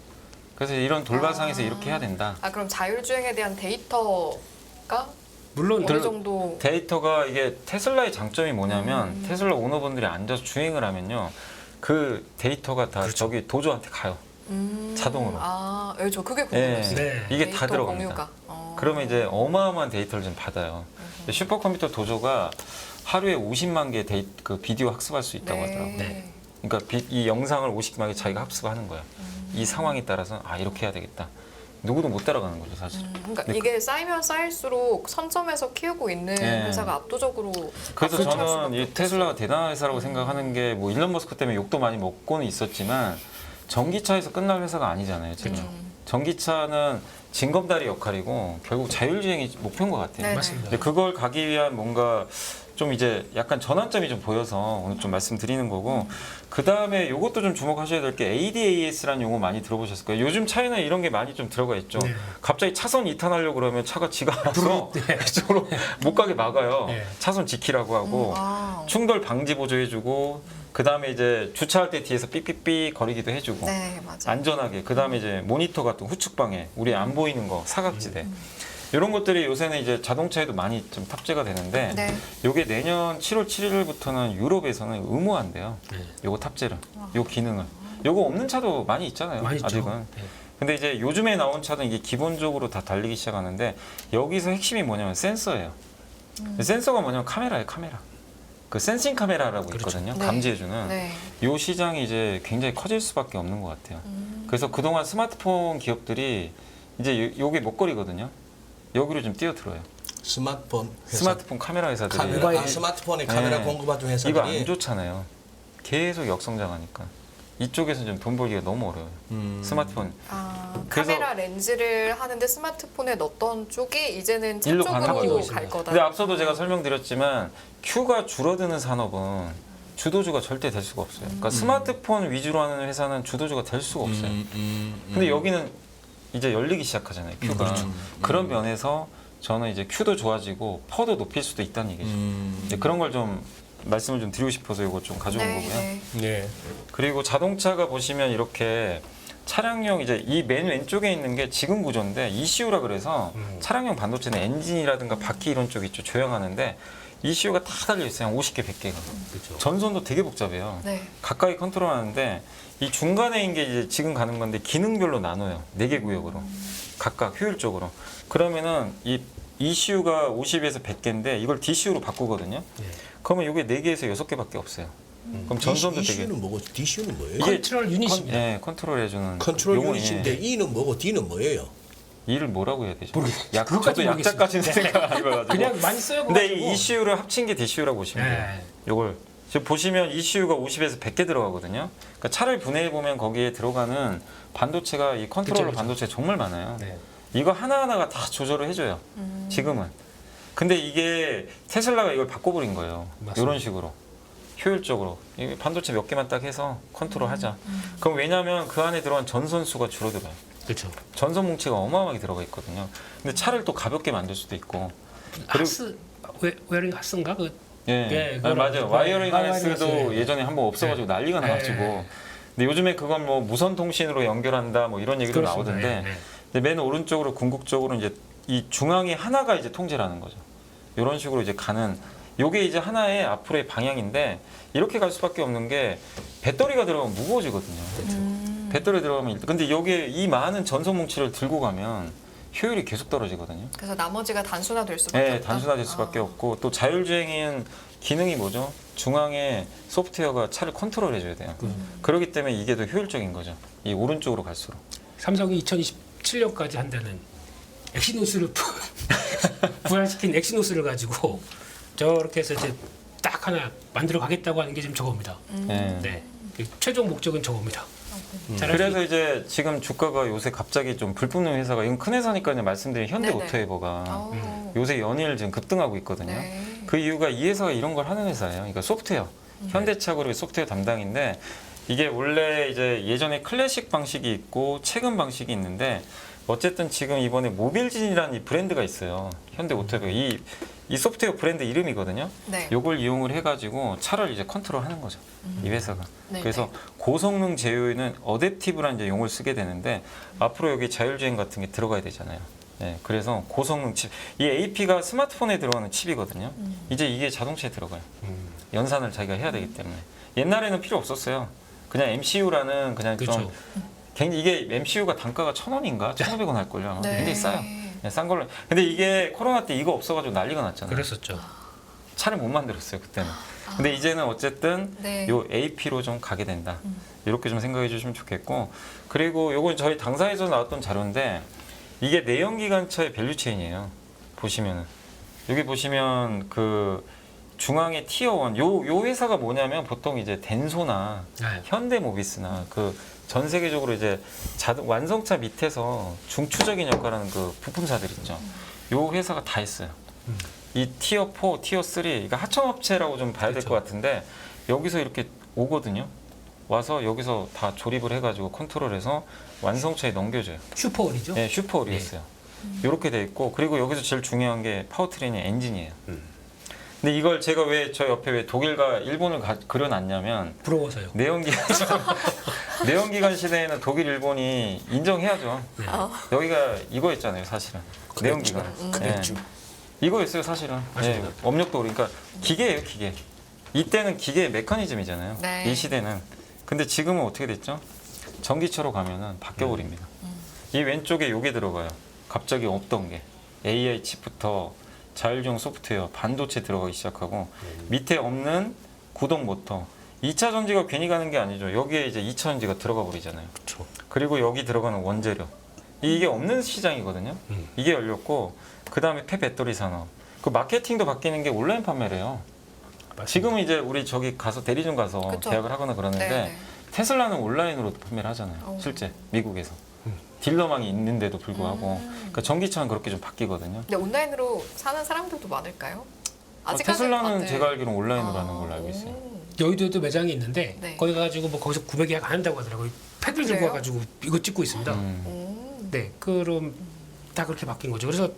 그래서 이런 돌발상에서 이렇게 해야 된다. 아 그럼 자율주행에 대한 데이터가 물론 어느 정도 데이터가 이게 테슬라의 장점이 뭐냐면 테슬라 오너분들이 앉아서 주행을 하면요. 그 데이터가 다 저기 도조한테 가요. 자동으로. 아, 예, 저 그게 예, 궁금했어요. 네. 이게 데이터 다 들어갑니다. 공유가. 그러면 이제 어마어마한 데이터를 좀 받아요. 슈퍼컴퓨터 도조가 하루에 50만 개 그 비디오 학습할 수 있다고 하더라고요. 네. 그러니까 이 영상을 50만 개 자기가 학습하는 거야. 이 상황에 따라서 아 이렇게 해야 되겠다. 누구도 못 따라가는 거죠 사실. 그러니까 근데 이게 쌓이면 쌓일수록 선점에서 키우고 있는 네. 회사가 압도적으로 그래서 압도할 저는 수밖에 이 없겠어요. 테슬라가 대단한 회사라고 생각하는 게 뭐 일론 머스크 때문에 욕도 많이 먹고는 있었지만 전기차에서 끝날 회사가 아니잖아요 지금. 전기차는 징검다리 역할이고 결국 자율주행이 목표인 것 같아요. 네네. 맞습니다. 근데 그걸 가기 위한 뭔가 좀 이제 약간 전환점이 좀 보여서 오늘 좀 말씀드리는 거고 그 다음에 이것도 좀 주목하셔야 될 게 ADAS라는 용어 많이 들어보셨을 거예요. 요즘 차에는 이런 게 많이 좀 들어가 있죠. 네. 갑자기 차선 이탈하려고 그러면 차가 지가 알아서 네. 이쪽으로 못 가게 막아요. 네. 차선 지키라고 하고 아. 충돌 방지 보조해주고 그 다음에 이제 주차할 때 뒤에서 삐삐삐 거리기도 해주고 네, 맞아요. 안전하게 그 다음에 이제 모니터 같은 후측 방해 우리 안 보이는 거 사각지대 이런 것들이 요새는 이제 자동차에도 많이 좀 탑재가 되는데 네. 요게 내년 7월 7일부터는 유럽에서는 의무화한대요. 네. 요거 탑재를 요 기능을 요거 없는 차도 많이 있잖아요. 많이 있죠. 아직은. 네. 근데 이제 요즘에 나온 차는 이게 기본적으로 다 달리기 시작하는데 여기서 핵심이 뭐냐면 센서예요. 센서가 뭐냐면 카메라예요, 카메라. 그 센싱 카메라라고 그렇죠. 있거든요. 네. 감지해주는. 네. 요 시장이 이제 굉장히 커질 수밖에 없는 것 같아요. 그래서 그동안 스마트폰 기업들이 이제 요게 먹거리거든요. 여기로 좀 뛰어들어요. 스마트폰 회사. 스마트폰 카메라 회사들이. 카메라, 스마트폰에 카메라 네. 공급하는 이거 안 회사들이 좋잖아요. 계속 역성장하니까. 이쪽에서 좀 돈 벌기가 너무 어려워요. 스마트폰. 아, 그래서- 카메라 렌즈를 하는데 스마트폰에 넣었던 쪽이 이제는 차 일로 쪽으로 바뀌고 갈 있습니다. 거다. 근데 앞서도 제가 설명드렸지만 큐가 줄어드는 산업은 주도주가 절대 될 수가 없어요. 그러니까 스마트폰 위주로 하는 회사는 주도주가 될 수가 없어요. 근데 여기는 이제 열리기 시작하잖아요. 큐가. 그렇죠. 그런 면에서 저는 이제 큐도 좋아지고 퍼도 높일 수도 있다는 얘기죠. 이제 그런 걸 좀 말씀을 좀 드리고 싶어서 이거 좀 가져온 네, 거고요. 네. 네. 그리고 자동차가 보시면 이렇게 차량용 이제 이 맨 왼쪽에 있는 게 지금 구조인데 ECU라 그래서 차량용 반도체는 엔진이라든가 바퀴 이런 쪽 있죠. 조향하는데 ECU가 다 달려 있어요. 한 50개, 100개가. 그렇죠. 전선도 되게 복잡해요. 네. 가까이 컨트롤하는데 이 중간에 있는 게 이제 지금 가는 건데 기능별로 나눠요. 4개 구역으로. 각각 효율적으로. 그러면은 이 ECU가 50에서 100개인데 이걸 DCU로 바꾸거든요. 네. 그러면 이게 4개에서 6개밖에 없어요. 그럼 전선도 되게 DCU는 뭐고? DCU는 뭐예요? 이게 컨트롤 유닛입니다. 예, 컨트롤 해주는 컨트롤 용어에 유닛인데 E는 뭐고 D는 뭐예요? 이를 뭐라고 해야 되죠? 모르겠어요. 약, 그것까지 저도 모르겠어요. 약자까지는 생각 안 해봐가지고. 그냥 많이 써요. 근데 이 ECU를 합친 게 DCU라고 보시면 돼요. 네. 요걸 지금 보시면 ECU가 50에서 100개 들어가거든요. 그러니까 차를 분해해 보면 거기에 들어가는 반도체가 이 컨트롤러 그쵸. 반도체 정말 많아요. 네. 이거 하나하나가 다 조절을 해줘요. 지금은. 근데 이게 테슬라가 이걸 바꿔버린 거예요. 맞습니다. 이런 식으로. 효율적으로 이 반도체 몇 개만 딱 해서 컨트롤하자. 그럼 왜냐하면 그 안에 들어간 전선수가 줄어들어요. 그렇죠. 전선 뭉치가 어마어마하게 들어가 있거든요. 근데 차를 또 가볍게 만들 수도 있고. 그리고 하스 웨어링 하스인가 그 예, 예, 아니, 그거랑 맞아요. 와이어링 하스도 와이어링 하스. 예전에 한번 없어가지고 난리가 예. 나가지고. 근데 요즘에 그건 뭐 무선 통신으로 연결한다 뭐 이런 얘기도 그렇습니다. 나오던데. 예, 예. 근데 맨 오른쪽으로 궁극적으로 이제 이 중앙에 하나가 이제 통제를 하는 거죠. 이런 식으로 이제 가는. 요게 이제 하나의 앞으로의 방향인데 이렇게 갈 수밖에 없는 게 배터리가 들어가면 무거워지거든요. 배터리 들어가면 근데 여기에 이 많은 전선 뭉치를 들고 가면 효율이 계속 떨어지거든요. 그래서 나머지가 단순화될 수밖에 네, 없다. 단순화될 수밖에 없고 또 자율주행인 기능이 뭐죠? 중앙에 소프트웨어가 차를 컨트롤해줘야 돼요. 그렇기 때문에 이게 더 효율적인 거죠. 이 오른쪽으로 갈수록. 삼성이 2027년까지 한다는 엑시노스를 부활시킨 엑시노스를 가지고 저렇게 해서 이제 딱 하나 만들어 가겠다고 하는 게 지금 저겁니다. 네. 네. 그 최종 목적은 저겁니다. 잘할 수 그래서 이제 지금 주가가 요새 갑자기 좀 불붙는 회사가 이건 큰 회사니까요. 말씀드린 네네. 현대오토에버가 요새 연일 지금 급등하고 있거든요. 네. 그 이유가 이 회사가 이런 걸 하는 회사예요. 그러니까 소프트웨어. 현대차 그룹의 소프트웨어 담당인데 이게 원래 이제 예전에 클래식 방식이 있고 최근 방식이 있는데 어쨌든 지금 이번에 모빌진이라는 이 브랜드가 있어요. 현대오토에버 이 소프트웨어 브랜드 이름이거든요. 네. 요걸 이용을 해가지고 차를 이제 컨트롤하는 거죠. 이 회사가. 네, 그래서 고성능 제어에는 어댑티브라는 이제 용어를 쓰게 되는데 앞으로 여기 자율주행 같은 게 들어가야 되잖아요. 네, 그래서 고성능 칩. 이 AP가 스마트폰에 들어가는 칩이거든요. 이제 이게 자동차에 들어가요. 연산을 자기가 해야 되기 때문에. 옛날에는 필요 없었어요. 그냥 MCU라는 그냥 그렇죠. 좀 굉장히 이게 MCU가 단가가 1,000원인가 1,500원 할걸요. 아마. 네. 굉장히 싸요. 네, 싼 걸로. 근데 이게 코로나 때 이거 없어가지고 난리가 났잖아요. 그랬었죠. 차를 못 만들었어요 그때는. 근데 이제는 어쨌든 네. 요 AP로 좀 가게 된다. 이렇게 좀 생각해 주시면 좋겠고 그리고 요건 저희 당사에서 나왔던 자료인데 이게 내연기관차의 밸류체인이에요. 보시면은 여기 보시면 그 중앙에 티어 1 요 회사가 뭐냐면 보통 이제 덴소나 네. 현대모비스나 그 전 세계적으로 이제 완성차 밑에서 중추적인 역할하는 그 부품사들 있죠. 요 회사가 다 있어요. 이 티어 4, 티어 3, 그러니까 하청업체라고 좀 봐야 될 것 같은데 여기서 이렇게 오거든요. 와서 여기서 다 조립을 해가지고 컨트롤해서 완성차에 넘겨줘요. 슈퍼월이죠. 네, 슈퍼리였어요. 이렇게 돼 있고 그리고 여기서 제일 중요한 게 파워트레인의 엔진이에요. 근데 이걸 제가 왜 저 옆에 왜 독일과 일본을 그려놨냐면 부러워서요. 내연기관 시대에는 독일, 일본이 인정해야죠. 여기가 이거였잖아요, 사실은. 내연기관. 그랬죠. 이거였어요, 사실은. 네, 업력도 그러니까 기계예요, 기계. 이때는 기계의 메커니즘이잖아요. 네. 이 시대는. 근데 지금은 어떻게 됐죠? 전기차로 가면은 바뀌어 버립니다. 이 왼쪽에 요게 들어가요. 갑자기 없던 게 AI 칩부터 자율주행 소프트웨어, 반도체 들어가기 시작하고 밑에 없는 구동 모터. 2차 전지가 괜히 가는 게 아니죠. 여기에 이제 2차 전지가 들어가 버리잖아요. 그렇죠. 그리고 여기 들어가는 원재료. 이게 없는 시장이거든요. 이게 열렸고 그다음에 폐배터리 산업. 그 마케팅도 바뀌는 게 온라인 판매래요. 지금은 이제 우리 저기 가서 대리점 가서 그쵸. 계약을 하거나 그러는데 네. 테슬라는 온라인으로 판매를 하잖아요. 오. 실제 미국에서. 딜러망이 있는데도 불구하고 그러니까 전기차는 그렇게 좀 바뀌거든요. 근데 온라인으로 사는 사람들도 많을까요? 아직까지 테슬라는 네. 제가 알기로는 온라인으로 하는 걸로 알고 있어요. 여의도에도 매장이 있는데 네. 거기 가가지고 뭐 거기서 구매 계약 안 한다고 하더라고요. 패드를 들고 그래요? 와가지고 이거 찍고 있습니다. 네, 그럼 다 그렇게 바뀐 거죠. 그래서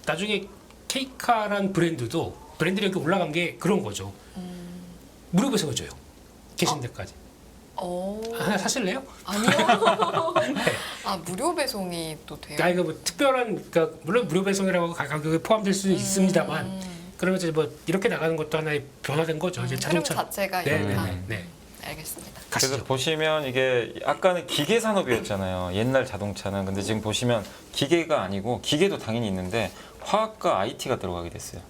나중에 케이카란 브랜드도 브랜드력이 올라간 게 그런 거죠. 무료 배송을 줘요. 계신 데까지. 하나 사실래요? 아니요. 아 무료 배송이 또 돼요. 아 이거 뭐 특별한 그러니까 물론 무료 배송이라고 가격에 포함될 수 있습니다만 그러면 이제 뭐 이렇게 나가는 것도 하나의 변화된 거죠. 이제 흐름 자동차. 자체가 네, 이렇다. 네, 네. 알겠습니다. 그래서 가시죠. 보시면 이게 아까는 기계 산업이었잖아요. 옛날 자동차는. 근데 지금 보시면 기계가 아니고 기계도 당연히 있는데 화학과 IT가 들어가게 됐어요.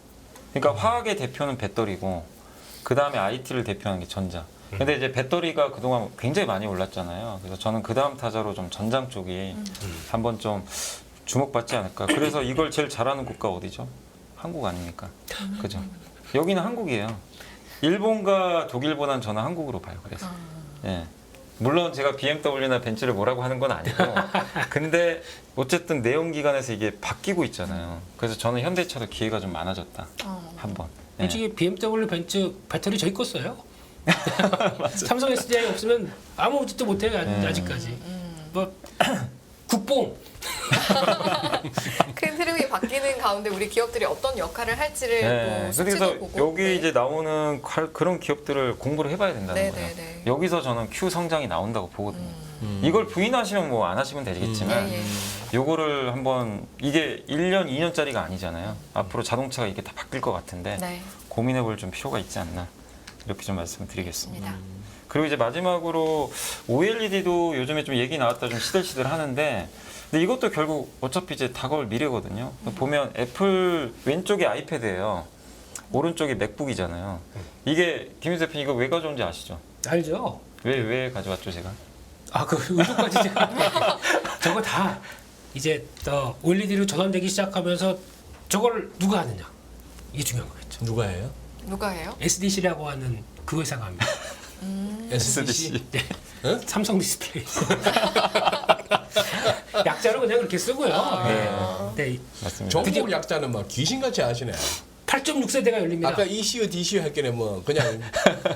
그러니까 화학의 대표는 배터리고 그 다음에 IT를 대표하는 게 전자. 근데 이제 배터리가 그동안 굉장히 많이 올랐잖아요. 그래서 저는 그 다음 타자로 좀 전장 쪽이 한번 좀 주목받지 않을까. 그래서 이걸 제일 잘하는 국가 어디죠? 한국 아닙니까? 그죠? 여기는 한국이에요. 일본과 독일보다는 저는 한국으로 봐요. 그래서. 예. 물론 제가 BMW나 벤츠를 뭐라고 하는 건 아니고 근데 어쨌든 내연기관에서 이게 바뀌고 있잖아요. 그래서 저는 현대차도 기회가 좀 많아졌다. 한번. 예. 솔직히 BMW 벤츠 배터리 저희 거 써요. 삼성 SDI 없으면 아무것도 못해요 아직까지. 뭐 국뽕. 큰 흐름이 바뀌는 가운데 우리 기업들이 어떤 역할을 할지를 네. 또 수치도 그래서 보고 여기 네. 이제 나오는 그런 기업들을 공부를 해봐야 된다는 네, 거예요. 네, 네. 여기서 저는 Q 성장이 나온다고 보거든요. 이걸 부인하시면 뭐 안 하시면 되겠지만 예, 예. 요거를 한번 이게 1년, 2년짜리가 아니잖아요. 앞으로 자동차가 이게 다 바뀔 것 같은데 네. 고민해 볼 좀 필요가 있지 않나 이렇게 좀 말씀드리겠습니다. 맞습니다. 그리고 이제 마지막으로 OLED도 요즘에 좀 얘기 나왔다 좀 시들시들 하는데 근데 이것도 결국 어차피 이제 다가올 미래거든요. 보면 애플 왼쪽이 아이패드예요. 오른쪽이 맥북이잖아요. 이게 김윤수 대표님 이거 왜 가져온지 아시죠? 알죠? 왜 가져왔죠 제가? 그 의도까지 제가 저거 다 이제 OLED로 전환되기 시작하면서 저걸 누가 하느냐 이게 중요한 거겠죠. 누가 해요? 누가 해요? SDC라고 하는 그 회사가 합니다. SDC. 삼성 디스플레이. 약자로 그냥 그렇게 쓰고요. 네. 맞습니다. 종목 약자는 막 귀신같이 아시네. 8.6세대가 열립니다. 아까 ECU, DCU 할 때는 뭐 그냥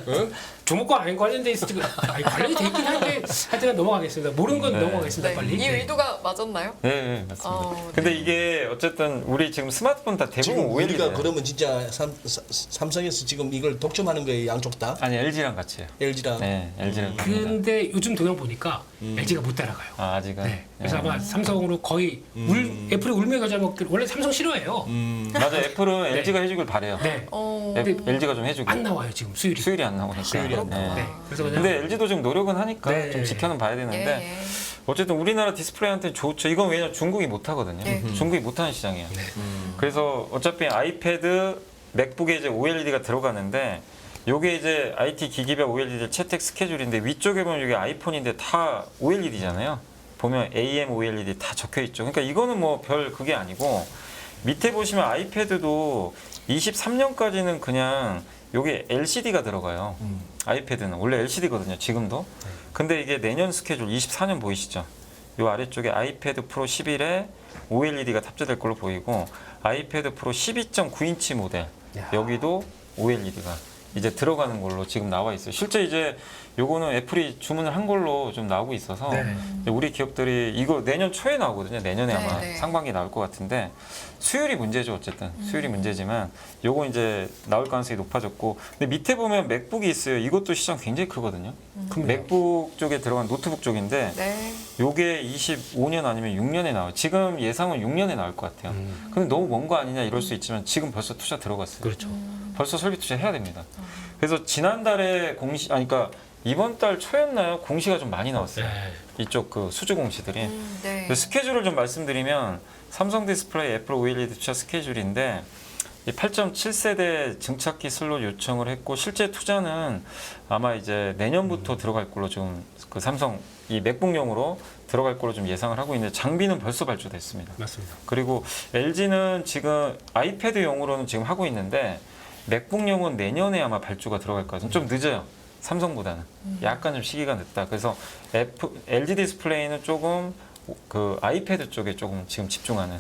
응? 종목과 안 관련돼 있을 때 관련이 돼 있긴 한데 하여튼 넘어가겠습니다. 모르는 건 네. 넘어가겠습니다. 네. 빨리. 이 의도가 맞았나요? 네, 맞습니다. 근데 네. 이게 어쨌든 우리 지금 스마트폰 다 대부분 지금 OLED 우리가 예요. 그러면 진짜 삼성에서 지금 이걸 독점하는 거예요, 양쪽 다? 아니 LG랑 같이 해요. LG랑. 네, LG랑. 합니다. 근데 요즘 동향 보니까 LG가 못 따라가요. 아직은. 네. 그래서 아마 삼성으로 거의 애플이 울며 겨자 먹기를 원래 삼성 싫어해요. 맞아, 애플은 LG가 해주길 바래요. 네. LG가 좀 해주길. 안 나와요 지금 수율이. 수율이 안 나오니까. 수율이 안 나와. 네. 그래서 그냥 근데 LG도 좀 노력은 하니까 네. 좀 지켜는 봐야 되는데 예, 예. 어쨌든 우리나라 디스플레이한테 좋죠. 이건 왜냐면 중국이 못 하거든요. 네. 중국이 못 하는 시장이에요. 네. 그래서 어차피 아이패드, 맥북에 이제 OLED가 들어가는데 요게 이제 IT 기기별 OLED 채택 스케줄인데 위쪽에 보면 이게 아이폰인데 다 OLED잖아요. 보면 AM OLED 다 적혀 있죠. 그러니까 이거는 뭐 별 그게 아니고 밑에 보시면 아이패드도 23년까지는 그냥 요게 LCD가 들어가요. 아이패드는 원래 LCD거든요. 지금도. 근데 이게 내년 스케줄 24년 보이시죠? 요 아래쪽에 아이패드 프로 11에 OLED가 탑재될 걸로 보이고 아이패드 프로 12.9인치 모델 여기도 OLED가 이제 들어가는 걸로 지금 나와 있어요. 실제 이제 요거는 애플이 주문을 한 걸로 좀 나오고 있어서 네. 우리 기업들이 이거 내년 초에 나오거든요. 내년에 아마 네, 네. 상반기에 나올 것 같은데 수율이 문제죠. 어쨌든 수율이 문제지만 요거 이제 나올 가능성이 높아졌고 근데 밑에 보면 맥북이 있어요. 이것도 시장 굉장히 크거든요. 맥북 쪽에 들어간 노트북 쪽인데 네. 요게 25년 아니면 6년에 나와요. 지금 예상은 6년에 나올 것 같아요. 근데 너무 먼 거 아니냐 이럴 수 있지만 지금 벌써 투자 들어갔어요. 그렇죠. 벌써 설비 투자 해야 됩니다. 그래서 지난달에 그러니까 이번 달 초였나요? 공시가 좀 많이 나왔어요. 네. 이쪽 그 수주 공시들이. 네. 그 스케줄을 좀 말씀드리면 삼성 디스플레이 애플 OLED 투자 스케줄인데 이 8.7세대 증착기 슬롯 요청을 했고 실제 투자는 아마 이제 내년부터 들어갈 걸로 좀 그 삼성 이 맥북용으로 들어갈 걸로 좀 예상을 하고 있는데 장비는 벌써 발주됐습니다. 맞습니다. 그리고 LG는 지금 아이패드용으로는 지금 하고 있는데 맥북용은 내년에 아마 발주가 들어갈 거같요 좀 늦어요. 삼성보다는 약간 좀 시기가 늦다. 그래서 LG 디스플레이는 조금 그 아이패드 쪽에 조금 지금 집중하는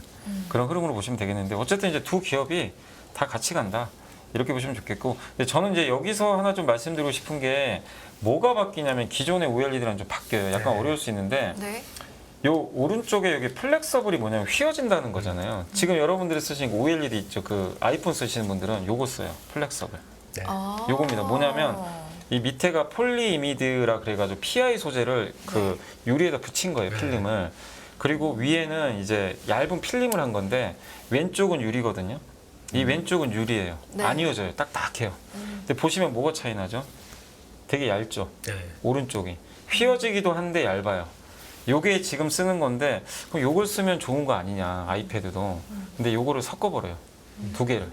그런 흐름으로 보시면 되겠는데 어쨌든 이제 두 기업이 다 같이 간다. 이렇게 보시면 좋겠고 근데 저는 이제 여기서 하나 좀 말씀드리고 싶은 게 뭐가 바뀌냐면 기존의 OLED랑 좀 바뀌어요. 약간 네. 어려울 수 있는데 네. 요 오른쪽에 여기 플렉서블이 뭐냐면 휘어진다는 거잖아요. 지금 여러분들이 쓰시는 OLED 있죠. 그 아이폰 쓰시는 분들은 요거 써요. 플렉서블. 네. 아. 요겁니다. 뭐냐면 이 밑에가 폴리이미드라 그래가지고 PI 소재를 그 유리에다 붙인 거예요. 필름을. 그리고 위에는 이제 얇은 필름을 한 건데 왼쪽은 유리거든요. 이 왼쪽은 유리예요. 네. 안 이어져요. 딱딱해요. 근데 보시면 뭐가 차이 나죠? 되게 얇죠. 네. 오른쪽이 휘어지기도 한데 얇아요. 요게 지금 쓰는 건데 그럼 요걸 쓰면 좋은 거 아니냐 아이패드도. 근데 요거를 섞어버려요. 두 개를.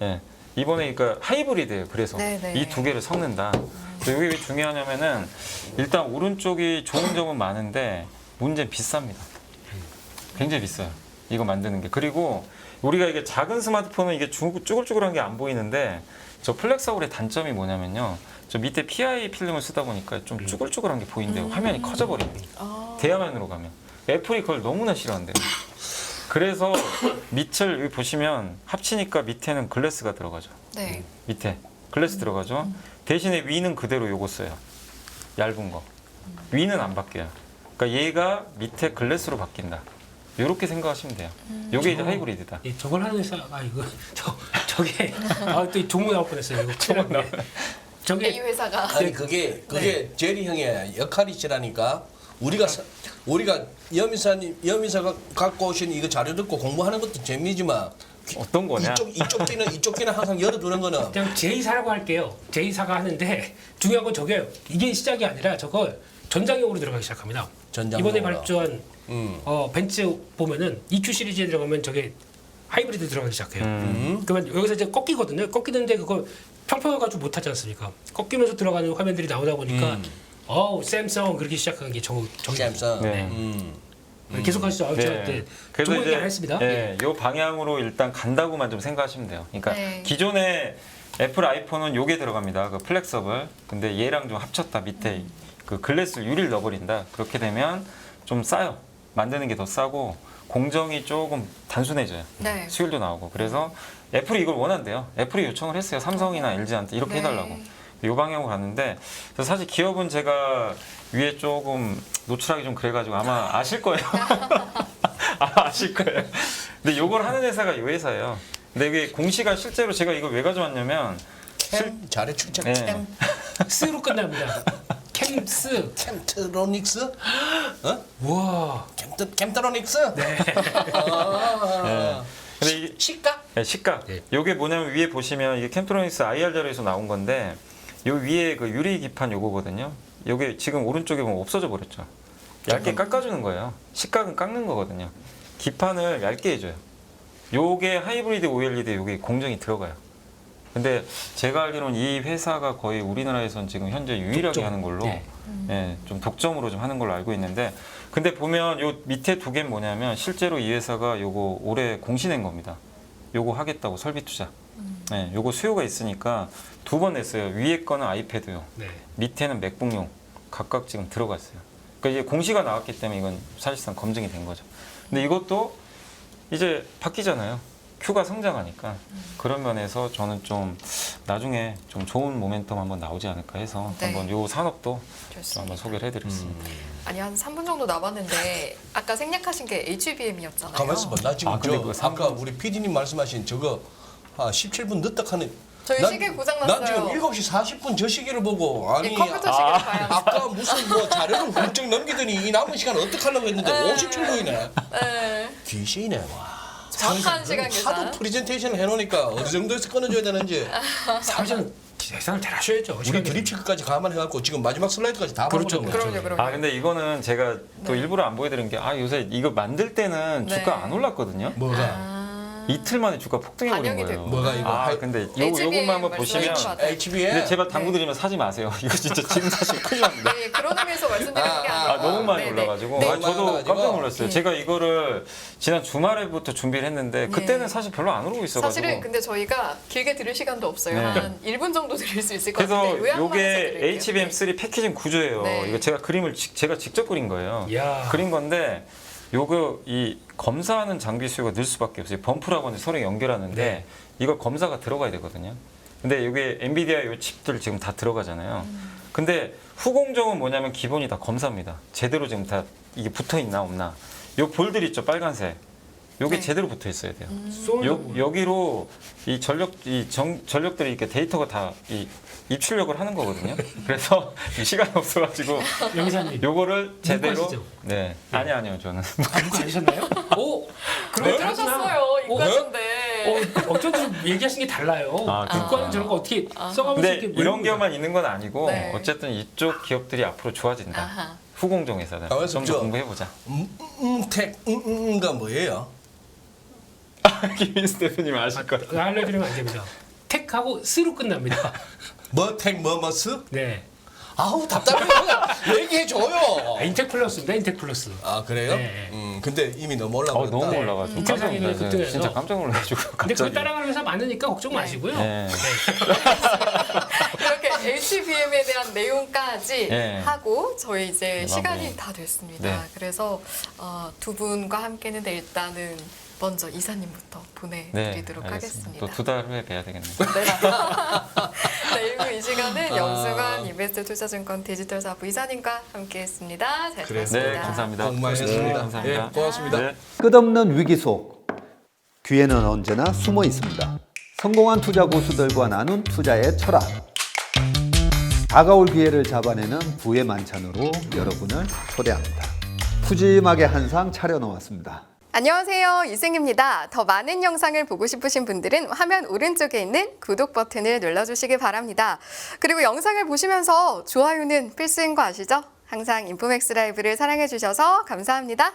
예. 이번에 그러니까 하이브리드예요. 그래서 네네. 이 두 개를 섞는다. 이게 왜 중요하냐면은 일단 오른쪽이 좋은 점은 많은데 문제는 비쌉니다. 굉장히 비싸요. 이거 만드는 게. 그리고 우리가 이게 작은 스마트폰은 이게 쭈글쭈글한 게 안 보이는데 저 플렉서블의 단점이 뭐냐면요. 저 밑에 PI 필름을 쓰다 보니까 좀 쭈글쭈글한 게 보이는데 화면이 커져버립니다. 아. 대화면으로 가면. 애플이 그걸 너무나 싫어한대요. 그래서 밑을 여기 보시면 합치니까 밑에는 글래스가 들어가죠. 네. 밑에 글래스 들어가죠. 대신에 위는 그대로 요거 써요. 얇은 거. 위는 안 바뀌어요. 그러니까 얘가 밑에 글래스로 바뀐다. 이렇게 생각하시면 돼요. 요게 이제 하이브리드다. 예, 저걸 하는 회사가 이거 저게 또 종목 나올 뻔했어요. 이거 종목 나올. 이 저게 회사가 아니 그게 제리 형의 역할이시라니까. 우리가 여미사가 갖고 오신 이거 자료 듣고 공부하는 것도 재미지만 어떤 거냐? 이쪽 귀는 항상 열어두는 거는 그냥 제2사라고 할게요. 제2사가 하는데 중요한 건 저게 이게 시작이 아니라 저걸 전장용으로 들어가기 시작합니다. 전장용으로. 이번에 발전 벤츠 보면은 EQ 시리즈에 들어가면 저게 하이브리드 들어가기 시작해요. 그러면 여기서 이제 꺾이거든요. 꺾이는데 그걸 평평해가지고 못하지 않습니까? 꺾이면서 들어가는 화면들이 나오다 보니까 샘성 그렇게 시작한 게 저기 샘성. 네. 계속 하시죠. 제가 네. 그때 종목 얘기 안 했습니다. 예, 요 방향으로 일단 간다고만 좀 생각하시면 돼요. 그러니까 네. 기존에 애플 아이폰은 요게 들어갑니다. 그 플렉서블. 근데 얘랑 좀 합쳤다 밑에 그 글래스 유리를 넣어버린다. 그렇게 되면 좀 싸요. 만드는 게 더 싸고 공정이 조금 단순해져요. 네. 수율도 나오고. 그래서 애플이 이걸 원한대요. 애플이 요청을 했어요. 삼성이나 LG한테 이렇게 네. 해달라고. 요 방향으로 갔는데 그래서 사실 기업은 제가 위에 조금 노출하기 좀 그래가지고 아마 아실 거예요. 아마 아실 거예요. 근데 요걸 하는 회사가 이 회사예요. 근데 이게 공시가 실제로 제가 이걸 왜 가져왔냐면 캠 잘해 출첵. 예. 스로 끝납니다. 캠스. 캠트로닉스? 어? 우와. 캠트로닉스? 네. 아. 근데 이게 시가? 네, 식각. 네. 요게 뭐냐면 위에 보시면 이게 캠트로닉스 IR 자료에서 나온 건데 요 위에 그 유리 기판 요거거든요. 요게 지금 오른쪽에 보면 없어져 버렸죠. 얇게 깎아주는 거예요. 식각은 깎는 거거든요. 기판을 얇게 해줘요. 요게 하이브리드 OLED 요게 공정이 들어가요. 근데 제가 알기로는 이 회사가 거의 우리나라에선 지금 현재 유일하게 독점. 하는 걸로 네. 예, 좀 독점으로 좀 하는 걸로 알고 있는데 근데 보면 요 밑에 두 개는 뭐냐면 실제로 이 회사가 요거 올해 공시낸 겁니다. 요거 하겠다고 설비 투자. 네, 요거 수요가 있으니까 두 번 냈어요. 위에 거는 아이패드요. 네. 밑에는 맥북용 각각 지금 들어갔어요. 그러니까 이제 공시가 나왔기 때문에 이건 사실상 검증이 된 거죠. 근데 이것도 이제 바뀌잖아요. 큐가 성장하니까 그런 면에서 저는 좀 나중에 좀 좋은 모멘텀 한번 나오지 않을까 해서 네. 한번 요 산업도 좀 좋습니다. 한번 소개를 해드렸습니다. 아니 한 3분 정도 남았는데 아까 생략하신 게 HBM이었잖아요. 가만 있어봐. 나 지금 근데 저 그거 아까 우리 PD님 말씀하신 저거 17분 늦다 하는 저희 시계 고장났어요. 난 지금 7시 40분 저 시계를 보고 아니 예, 컴퓨터 시계를 봐야 합니다. 아까 무슨 뭐 자료를 훌쩍 넘기더니 이 남은 시간 어떻게 하려고 했는데 57분이네. 네. 귀신이네. 와. 정확한 시간 하도 계산. 프레젠테이션을 해놓으니까 어느 정도에서 끊어줘야 되는지 사회자는 계산을 잘 하셔야죠. 우리 드립 체크까지 감안해갖고 지금 마지막 슬라이드까지 다 그렇죠. 봐버렸네. 그럼요, 그럼요. 아 근데 이거는 제가 또 일부러 안 보여드린 게 요새 이거 만들 때는 네. 주가 안 올랐거든요. 뭐가? 이틀 만에 주가 폭등해버린 반영이 거예요. 됐고. 뭐가 이거? 근데 HBM 요것만 한번 말씀하신 보시면 것 같아요. HB에 근데 제발 당구드리면 사지 마세요. 이거 진짜 지금 사실 큰일 납니다. 네, 그런 의미에서 말씀드리는 게 아니라 너무 많이 네네. 올라가지고 네. 너무 저도 많아가지고. 깜짝 놀랐어요. 네. 제가 이거를 지난 주말에부터 준비를 했는데 그때는 네. 사실 별로 안 오르고 있어가지고 사실은 근데 저희가 길게 들을 시간도 없어요. 네. 한 1분 정도 들을 수 있을 것 그래서 같은데 요약만 해서 요게 드릴게요. HBM3 패키징 구조예요. 네. 이거 제가 그림을 제가 직접 그린 거예요. 이야. 그린 건데 요거 이 검사하는 장비 수요가 늘 수밖에 없어요. 범프라고 하는 서로 연결하는데 네. 이거 검사가 들어가야 되거든요. 근데 이게 엔비디아 요 칩들 지금 다 들어가잖아요. 근데 후공정은 뭐냐면 기본이 다 검사입니다. 제대로 지금 다 이게 붙어 있나 없나. 요 볼들 있죠, 빨간색. 요게 네. 제대로 붙어 있어야 돼요. 쏘는 여기로 이 전력들이 이렇게 데이터가 다 이 입출력을 하는 거거든요. 그래서 시간이 없어가지고 영사님. 요거를 제대로 하시죠? 네 아니요 저는 그거 아니셨나요? 오, 그러면 그러셨어요. 이과인데. 어쩐지 얘기하신 게 달라요. 아, 국가는 저런 거 어떻게 써가면서 근데 이렇게 이런 외우는 기업만 있는 건 아니고 네. 어쨌든 이쪽 기업들이 앞으로 좋아진다. 아하. 후공정 회사들 가만있어 좀 더 저- 공부해보자. 가 뭐예요? 김민수 대표님 아실 거예요. 거야? 알려드리면 안 됩니다. 택하고 스로 끝납니다. 뭐스? 네. 아우 답답해. 그냥 얘기해줘요. 인텍 플러스입니다. 인텍 플러스. 아 그래요? 네. 근데 이미 너무 올라갔다. 너무 올라가지고 이틀 깜짝 사이에 놀랐어요. 급등해서. 진짜 깜짝 놀라가지고 근데 그걸 갑자기. 따라가는 회사 많으니까 걱정 마시고요. 네. 이렇게 HBM에 대한 내용까지 네. 하고 저희 이제 네, 시간이 마무리. 다 됐습니다. 네. 그래서 두 분과 함께는 일단은 먼저 이사님부터 네, 보내드리도록 알겠습니다. 하겠습니다. 또 2달 후에 뵈야 되겠네요. 네, 1부 이 시간은 영수관 이베스트 투자증권 디지털사부 이사님과 함께했습니다. 잘 그래요. 들었습니다. 네, 감사합니다. 고맙습니다. 네, 감사합니다. 예, 고맙습니다. 네. 끝없는 위기 속 기회는 언제나 숨어 있습니다. 성공한 투자 고수들과 나눈 투자의 철학. 다가올 기회를 잡아내는 부의 만찬으로 여러분을 초대합니다. 푸짐하게 한 상 차려놓았습니다. 안녕하세요. 이승입니다. 더 많은 영상을 보고 싶으신 분들은 화면 오른쪽에 있는 구독 버튼을 눌러주시기 바랍니다. 그리고 영상을 보시면서 좋아요는 필수인 거 아시죠? 항상 인포맥스 라이브를 사랑해주셔서 감사합니다.